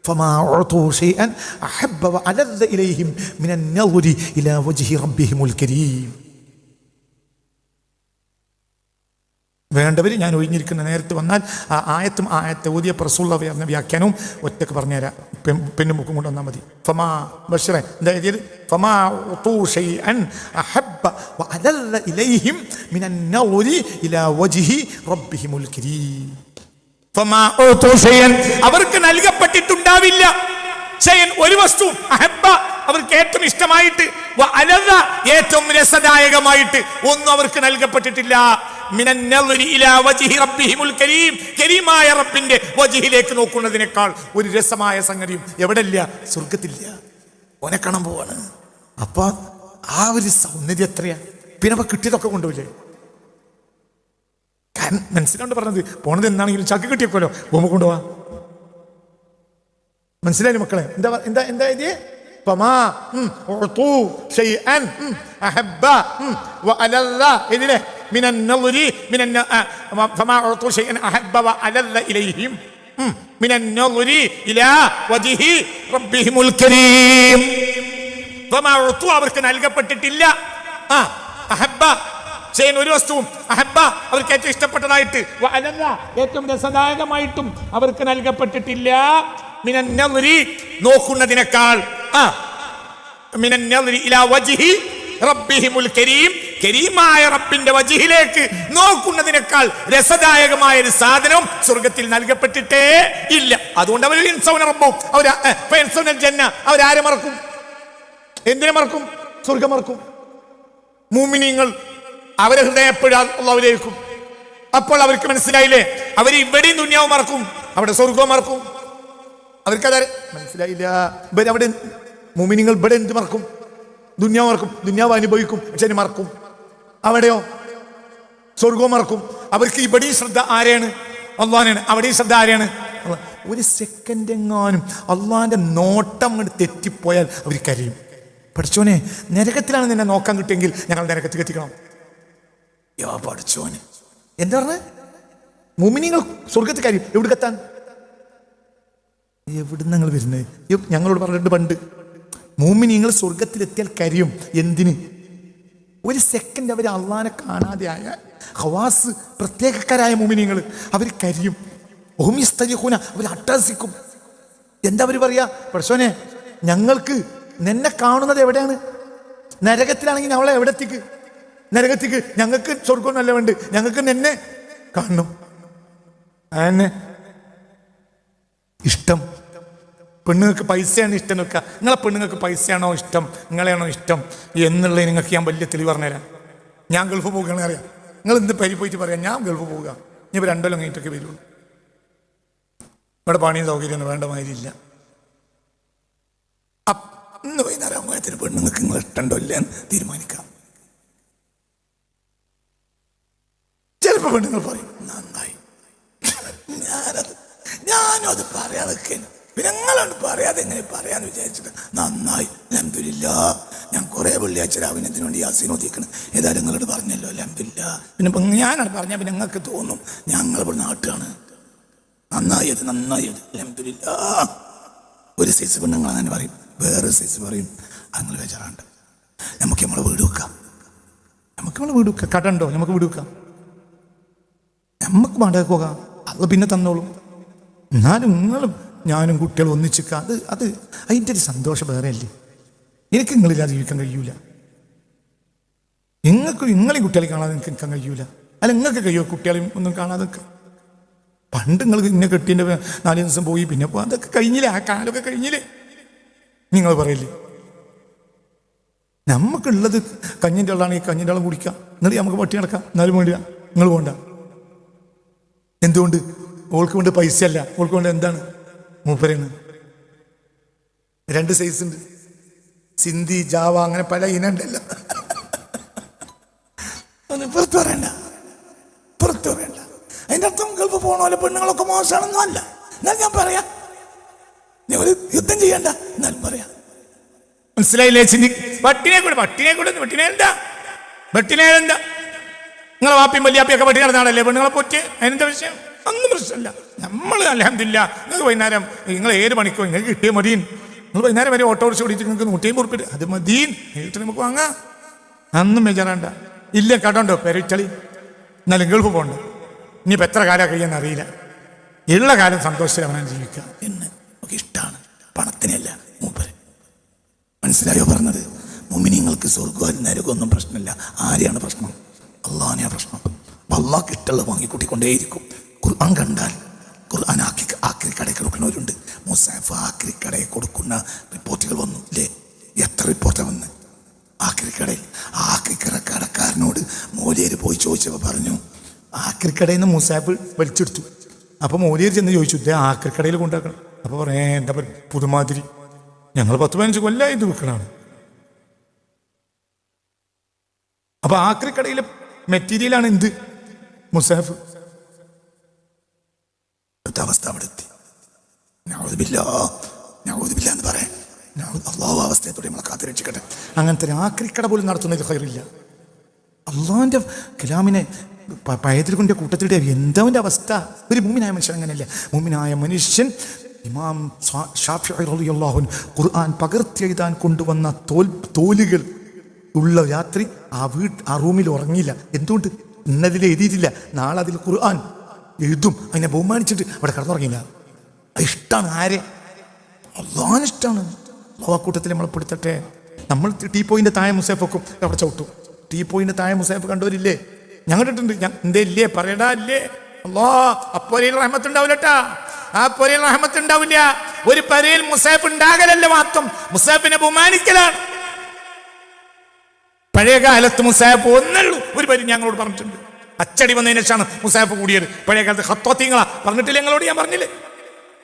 [SPEAKER 1] فما أعطوا شيئا أحب وألذ إليهم من النظر إلى وجه ربهم الكريم. വേണ്ടവർ ഞാൻ ഒഴിഞ്ഞിരിക്കുന്ന നേരത്ത് വന്നാൽ ആ ആയത്തും ആയത്തെ ഓതിയ റസൂലുള്ള പറഞ്ഞ വ്യാഖ്യാനവും ഒറ്റക്ക് പറഞ്ഞുതരാം. പെണ്ണും ബുക്കും കൊണ്ട് വന്നാൽ മതി. ഫമാ ബശ്റ എന്താ ഫമാ ഉതൂ ഷൈഅൻ അഹബ്ബ വഅലല്ല ഇലൈഹിം മിനൻ നൗരി ഇലാ വജ്ഹി റബ്ബിഹിമുൽ കരീം. ഫമാ ഉതൂ ഷൈഅൻ അവർക്ക് നൽകപ്പെട്ടിട്ടുണ്ടാവില്ല ഷൈഅൻ ഒരു വസ്തു അഹബ്ബ അവർക്ക് ഏറ്റവും ഇഷ്ടമായിട്ട് വഅലല്ല ഏറ്റവും രസദായകമായിട്ട് ഒന്നും അവർക്ക് നൽകപ്പെട്ടിട്ടില്ല. മിനൻ നളരി ഇലാ വജ്ഹി റബ്ബിഹിമുൽ കരീം കരീമായ റബ്ബിന്റെ വജ്ഹിലേക്ക് നോക്കുന്നതിനേക്കാൾ ഒരു രസമായ സംഗതിയും എവിടെയില്ല, സ്വർഗത്തില്ല. ഓനെ കാണാൻ പോവാണ്. അപ്പൊ ആ ഒരു സൗന്ദര്യം എത്രയാ. പിന്നെ അപ്പൊ കിട്ടിയതൊക്കെ കൊണ്ടുപോയില്ലേ. കാരണം മനസ്സിലാണ്ട് പറഞ്ഞത് പോണത് എന്താണെങ്കിലും ചാക്കി കിട്ടിയേക്കോലോ പോകുമ്പോ കൊണ്ടുപോവാ. മനസ്സിലായി മക്കളെ? എന്താ എന്താ എന്താ ഇത് فما أعطوا شيئا أحب وألذ إليه من النظر فما أعطوا شيئا أحب وألذ إليهم من النظر إلى وجه ربهم الكريم. فما أعطوا അവർക്ക് നൽകപ്പെട്ടിട്ടില്ല അഹബ്ബ ഷൈഅൻ ഒരു വസ്തുവും അഹബ്ബ അവർക്ക് ഏറ്റവും ഇഷ്ടപ്പെട്ടതായിട്ട് വഅലദ ഏറ്റവും രസദായകമായിട്ടും അവർക്ക് നൽകപ്പെട്ടിട്ടില്ല. മിനൻ നളരി നോക്കുന്നതിനേക്കാൾ മിനൻ നളരി ഇലാ വജ്ഹി റബ്ബിഹിമുൽ കരീം കരീമായ റബ്ബിന്റെ വജ്ഹിലേക്ക് നോക്കുന്നതിനേക്കാൾ രസദായകമായ ഒരു സാധനം സ്വർഗത്തിൽ നൽകപ്പെട്ടിട്ടേ ഇല്ല. അതുകൊണ്ട് അവർ അവരാരെ മറക്കും? എന്തിനെ മറക്കും? സ്വർഗം മറക്കും. മുഅ്മിനീങ്ങൾ അവരെ ഹൃദയം എപ്പോഴും അല്ലാഹുവിലേക്കും. അപ്പോൾ അവർക്ക് മനസ്സിലായില്ലേ, അവർ ഇവിടെയും ദുനിയാവ് മറക്കും, അവിടെ സ്വർഗവും മറക്കും. അവർക്കത് മനസ്സിലായില്ല. അവിടെ മുഅ്മിനീങ്ങൾ ഇവിടെ എന്ത് മറക്കും? ദുനിയാവ് മറക്കും. ദുനിയാവ് അനുഭവിക്കും, പക്ഷെ മറക്കും. അവിടെയോ സ്വർഗവും മറക്കും. അവർക്ക് ഇവിടെയും ശ്രദ്ധ ആരെയാണ്? അള്ളാഹാനാണ്. അവിടെയും ശ്രദ്ധ ആരെയാണ്? ഒരു സെക്കൻഡ് എങ്ങാനും അള്ളാഹിന്റെ നോട്ടം കൊണ്ട് തെറ്റിപ്പോയാൽ അവർ കരയും. പഠിച്ചോനെ, നരകത്തിലാണ് നിന്നെ നോക്കാൻ കിട്ടിയെങ്കിൽ ഞങ്ങൾ നരകത്തിൽ എത്തിക്കണം. പഠിച്ചോനെ എന്താ പറഞ്ഞ? മുഅ്മിനീങ്ങൾ സ്വർഗത്തിൽ കരയും. എവിടെക്കെത്താൻ? എവിടെ നിങ്ങൾ വരുന്നത്? ഞങ്ങളോട് പറഞ്ഞിട്ട് പണ്ട് മുഅ്മിനീങ്ങൾ സ്വർഗത്തിലെത്തിയാൽ കരയും. എന്തിന്? ഒരു സെക്കൻഡ് അവർ അള്ളാഹിനെ കാണാതെ ആയ ഖവാസ് പ്രത്യേകക്കാരായ മുഅ്മിനീങ്ങൾ അവർ കരയും. അവർ അട്ടഹസിക്കും. എന്താ അവർ പറയാ? പഠിച്ചോനെ, ഞങ്ങൾക്ക് നിന്നെ കാണുന്നത് എവിടെയാണ്? നരകത്തിലാണെങ്കിൽ ഞങ്ങളെ എവിടെ എത്തിക്ക്? നരകത്തിക്ക്. ഞങ്ങൾക്ക് സ്വർഗം നല്ല വേണ്ട, ഞങ്ങൾക്ക് നിന്നെ കാണണം. അതന്നെ ഇഷ്ടം. പെണ്ണുങ്ങൾക്ക് പൈസയാണ് ഇഷ്ടം നിൽക്കുക. നിങ്ങളെ പെണ്ണുങ്ങൾക്ക് പൈസയാണോ ഇഷ്ടം, നിങ്ങളെയാണോ ഇഷ്ടം എന്നുള്ളത് നിങ്ങൾക്ക് ഞാൻ വലിയ തെളിവ് പറഞ്ഞുതരാം. ഞാൻ ഗൾഫ് പോകുകയാണെന്ന് അറിയാം. നിങ്ങൾ ഇന്ന് പരി പോയിട്ട് പറയാം ഞാൻ ഗൾഫ് പോവുക, ഇനി ഇപ്പോൾ 2 കൊല്ലം കഴിഞ്ഞിട്ടൊക്കെ വരുള്ളൂ. ഇവിടെ പണിയും സൗകര്യമൊന്നും വേണ്ട മാതിരിയില്ല. ഇന്ന് വൈകുന്നേരം ആകുമ്പോഴത്തിന് പെണ്ണുങ്ങൾക്ക് നിങ്ങൾ ഇഷ്ടമുണ്ടോ ഇല്ലെന്ന് തീരുമാനിക്കാം. ചിലപ്പോൾ പെണ്ണുങ്ങൾ പറയും നന്നായി, ഞാനും അത് പറയാൻ നിൽക്കുന്നു, പിന്നെ നിങ്ങളോട് പറയാതെ എങ്ങനെ പറയാന്ന് വിചാരിച്ചിട്ട് നന്നായി അൽഹംദുലില്ലാ. ഞാൻ കുറേ വെള്ളിയാഴ്ച രാവിനത്തിന് വേണ്ടി യാസീൻ ഓതിക്കണം. ഏതായാലും നിങ്ങളോട് പറഞ്ഞല്ലോ അൽഹംദുലില്ലാ. പിന്നെ ഇപ്പം ഞാനാണ് പറഞ്ഞാൽ പിന്നെ നിങ്ങൾക്ക് തോന്നും ഞങ്ങളിവിടെ നാട്ടാണ്. നന്നായത് അൽഹംദുലില്ലാ. ഒരു സൈസ് പെണ്ണുങ്ങൾ അങ്ങനെ പറയും, വേറെ സൈസ് പറയും അങ്ങനെ വിചാരണ്ട്. നമുക്ക് നമ്മളെ വീട് വെക്കാം, കടണ്ടോ നമുക്ക് വീട് വെക്കാം, നമുക്ക് വാടക പോകാം, അത് പിന്നെ തന്നോളും. എന്നാലും നിങ്ങളും ഞാനും കുട്ടികളും ഒന്നിച്ചിക്കാം. അത് അതിൻ്റെ ഒരു സന്തോഷം വേറെ അല്ലേ. എനിക്ക് നിങ്ങളില്ലാതെ ജീവിക്കാൻ കഴിയൂല. നിങ്ങളെയും കുട്ടികളെ കാണാതെ എനിക്ക് നിൽക്കാൻ കഴിയൂല. അല്ല നിങ്ങൾക്ക് കഴിയുമോ കുട്ടികളെയും ഒന്നും കാണാതെ നിൽക്കാം? പണ്ട് നിങ്ങൾ ഇന്നെ കെട്ടീൻ്റെ 4 ദിവസം പോയി പിന്നെ അതൊക്കെ കഴിഞ്ഞില്ലേ, ആ കാലമൊക്കെ കഴിഞ്ഞില്ലേ നിങ്ങൾ പറയില്ലേ. നമുക്കുള്ളത് കഞ്ഞിൻ്റെ വെള്ളമാണെങ്കിൽ കഞ്ഞിൻ്റെ വെള്ളം കുടിക്കാം, എന്നിട്ട് നമുക്ക് പട്ടി നടക്കാം. എന്നാലും വേണ്ടില്ല, നിങ്ങൾ പോകണ്ട. എന്തുകൊണ്ട്? ഓൾക്ക് കൊണ്ട് പൈസ അല്ല, ഓൾക്ക് കൊണ്ട് എന്താണ്? മൂപ്പരാണ്. 2 സൈസ് ഉണ്ട്, സിന്ധി, ജാവ, അങ്ങനെ പല ഇനം ഉണ്ടല്ലോ. പുറത്തു പറയണ്ട. അതിൻ്റെ അർത്ഥം ഗൾഫ് പോകണ പോലെ പെണ്ണുങ്ങളൊക്കെ മോശമാണെന്നും അല്ല. എന്നാൽ ഞാൻ പറയാം, നീ ഒരു യുദ്ധം ചെയ്യണ്ട എന്നാലും പറയാം. മനസ്സിലായില്ലേ? പട്ടിനെ എന്താ നിങ്ങളെ വാപ്പിയും വല്യാപ്പിയൊക്കെ പട്ടി നടന്നാണല്ലേ പെണ്ണുങ്ങളെ പോറ്റി? അതിനെന്താ വിഷയം? ഒന്നും പ്രശ്നമില്ല. നമ്മൾ അൽഹംദുലില്ലാ നിങ്ങൾക്ക് വൈകുന്നേരം നിങ്ങൾ 7 മണിക്കോ നിങ്ങൾക്ക് കിട്ടിയ മതിയും. നിങ്ങൾ വൈകുന്നേരം വരെ ഓട്ടോറിക്ഷ ഓടിച്ച് നിങ്ങൾക്ക് 150 ഉറുപ്പിക അത് മതിയും നേരിട്ട് നമുക്ക് വാങ്ങാം. അന്നും ബേജാറാണ്ട. ഇല്ല കടണ്ടോ പെരച്ചളി, എന്നാലും ഗൾഫ് പോകണ്ട. ഇനിയിപ്പോൾ എത്ര കാലം കഴിയാൻ അറിയില്ല, ഉള്ള കാലം സന്തോഷത്തിൽ അവനാൻ ജീവിക്കുക എന്ന് നമുക്ക് ഇഷ്ടമാണ്. പണത്തിനല്ല മൂപ്പര്. മനസ്സിലായോ പറഞ്ഞത്? മുഅ്മിനീങ്ങൾക്ക് സ്വർഗ്ഗവും നരകമൊന്നും പ്രശ്നമില്ല. ആരെയാണ് പ്രശ്നം? അള്ളാഹിനെയാ പ്രശ്നം. അള്ളാഹ്ക്ക് ഇഷ്ടമുള്ളത് വാങ്ങിക്കൂട്ടിക്കൊണ്ടേയിരിക്കും. ഖുർആൻ കണ്ടാൽ ഖുർആൻ ആക്രി കടയിൽ കൊടുക്കുന്നവരുണ്ട്. മുസാഫ് ആക്രി കടയിൽ കൊടുക്കുന്ന റിപ്പോർട്ടുകൾ വന്നു അല്ലേ? എത്ര റിപ്പോർട്ടാണ് വന്ന് ആക്രിക്കടയിൽ? ആക്രിക്കടക്കാരനോട് മോലിയർ പോയി ചോദിച്ചപ്പോൾ പറഞ്ഞു, ആക്രിക്കടയിൽ നിന്ന് മുസാഫ് വലിച്ചെടുത്തു. അപ്പോൾ മോലിയർ ചെന്ന് ചോദിച്ചു, ഇതേ ആക്രിക്കടയിൽ കൊണ്ടാക്കണം. അപ്പോൾ പറയാ എന്താ പുതുമാതിരി, ഞങ്ങൾ 10-15 കൊല്ലമായി ഇത് വിൽക്കണതാണ്. അപ്പൊ ആക്രിക്കടയിലെ മെറ്റീരിയലാണ് എന്ത്? മുസാഫ്. അവസ്ഥ അവിടെ എത്തി. എന്ന് പറയാൻ അള്ളാഹു അവസ്ഥയത്തോടെ നമ്മളെ കാത്തുരക്ഷിക്കട്ടെ. അങ്ങനത്തെ ആക്രിക്കട പോലും നടത്തുന്നതിൽ ഖൈറില്ല. അള്ളാഹിന്റെ കലാമിനെ പയതിൽ കൊണ്ട് കൂട്ടത്തിലെ എന്താവിൻ്റെ അവസ്ഥ? ഒരു മുഅ്മിനായ മനുഷ്യൻ അങ്ങനെയല്ല. മുഅ്മിനായ മനുഷ്യൻ ഇമാം ശാഫിഈ റളിയല്ലാഹു അൻഹു ഖുർആൻ പകർത്തിയെഴുതാൻ കൊണ്ടുവന്ന തോലുകൾ ഉള്ള രാത്രി ആ റൂമിൽ ഉറങ്ങിയില്ല. എന്തുകൊണ്ട്? ഇന്നതിൽ എഴുതിയിട്ടില്ല, നാളെ അതിൽ ഖുർആൻ എഴുതും. അതിനെ ബഹുമാനിച്ചിട്ട് അവിടെ കിടന്നുറങ്ങിയില്ല. ഇഷ്ടമാണ്. ആരെ? അള്ളാഹിന് ഇഷ്ടമാണ്. അള്ളാഹു കൂട്ടത്തിൽ നമ്മളെ പെടുത്തട്ടെ. നമ്മൾ ടീ പോയിൻ്റെ താഴെ മുസാഫ് വെക്കും, അവിടെ ചവിട്ടും. ടീ പോയിൻ്റെ താഴെ മുസാഫ് കണ്ടവരില്ലേ? ഞങ്ങൾ ഇട്ടുണ്ട്. എന്തേ ഇല്ലേ? പറയടാ ഇല്ലേ? അല്ലാ, അപ്പോരയിൽ റഹ്മത്ത് ഉണ്ടാവില്ലട്ടാ. ആ പൊരയിൽ റഹ്മത്ത് ഉണ്ടാവില്ല. ഒരു പരയിൽ മുസാഫ് ഉണ്ടാകലല്ല, മാത്രം മുസാഫിനെ ബഹുമാനിക്കലാണ്. പഴയ കാലത്ത് മുസാഫ് ഒന്നുള്ളൂ. ഒരു പരി ഞങ്ങളോട് പറഞ്ഞിട്ടുണ്ട്. അച്ചടി വന്നതിന് ശേഷമാണ് മുസാഫ് കൂടിയത്. പഴയ കാലത്ത് ഖത്വാത്തിങ്ങളാ പറഞ്ഞിട്ടില്ല ഞങ്ങളോട്? ഞാൻ പറഞ്ഞില്ലേ?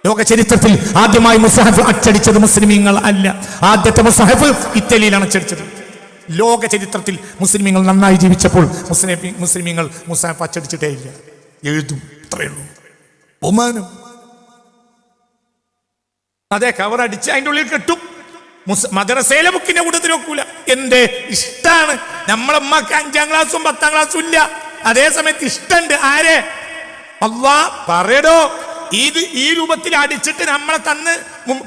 [SPEAKER 1] ലോക ചരിത്രത്തിൽ ആദ്യമായി മുസാഫ് അച്ചടിച്ചത് മുസ്ലിമീങ്ങൾ അല്ല. ആദ്യത്തെ മുസാഫ് ഇറ്റലിയിലാണ് അച്ചടിച്ചത്. ലോക ചരിത്രത്തിൽ മുസ്ലിമീങ്ങൾ നന്നായി ജീവിച്ചപ്പോൾ മുസ്ലിമീങ്ങൾ മുസാഫ് അച്ചടിച്ചിട്ടേ ഇല്ല. എഴുതും, അത്രയേ ഉള്ളൂ. ബഹുമാനം. അതെ, കവർ അടിച്ച് അതിൻ്റെ ഉള്ളിൽ കെട്ടും. മദ്രസയിലെ ബുക്കിന്റെ കൂട്ടത്തിൽ വെക്കൂല. എന്റെ ഇഷ്ടാണ്. നമ്മളമ്മക്ക് 5ാം ക്ലാസ്സും 10ാം ക്ലാസ്സും ഇല്ല. അതേ സമയത്ത് ഇഷ്ടണ്ട്. ആരെ? അള്ളാ പറയടോ. ഇത് ഈ രൂപത്തിൽ അടിച്ചിട്ട് നമ്മളെ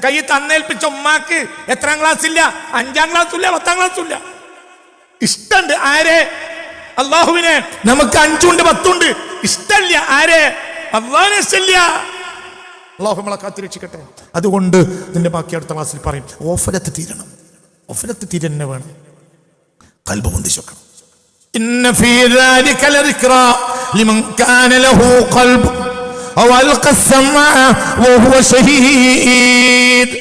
[SPEAKER 1] കൈ തന്നേൽപ്പിച്ച ഉമ്മാക്ക് എത്രാം ക്ലാസ് ഇല്ല? 5ാം ക്ലാസ്സും ഇല്ല, 10ാം ക്ലാസ്സും ഇല്ല. ഇഷ്ടണ്ട്. ആരെ? അള്ളാഹുവിനെ. നമുക്ക് 5 ഉണ്ട് 10 ഉണ്ട്. ഇഷ്ടല്ല. ആരെ? അള്ളാഹിനെ ഇഷ്ടല്ല. അള്ളാഹു നമ്മളെ കാത്തിരക്ഷിക്കട്ടെ. അതുകൊണ്ട് ഇതിന്റെ ബാക്കി അടുത്ത ക്ലാസ്സിൽ പറയും. ഓഫലത്ത് തീരണം. ഓഫലത്ത് തീരന്നെ വേണം. ഖൽബ് പൊന്തിച്ചോക്കണം. ഇന്ന ഫീ ദാലിക ലദിക്റാ ലിമൻ കാന ലഹു ഖൽബ് ഔ അൽഖ അസ്സമാ വഹുവ ശഹീദ്.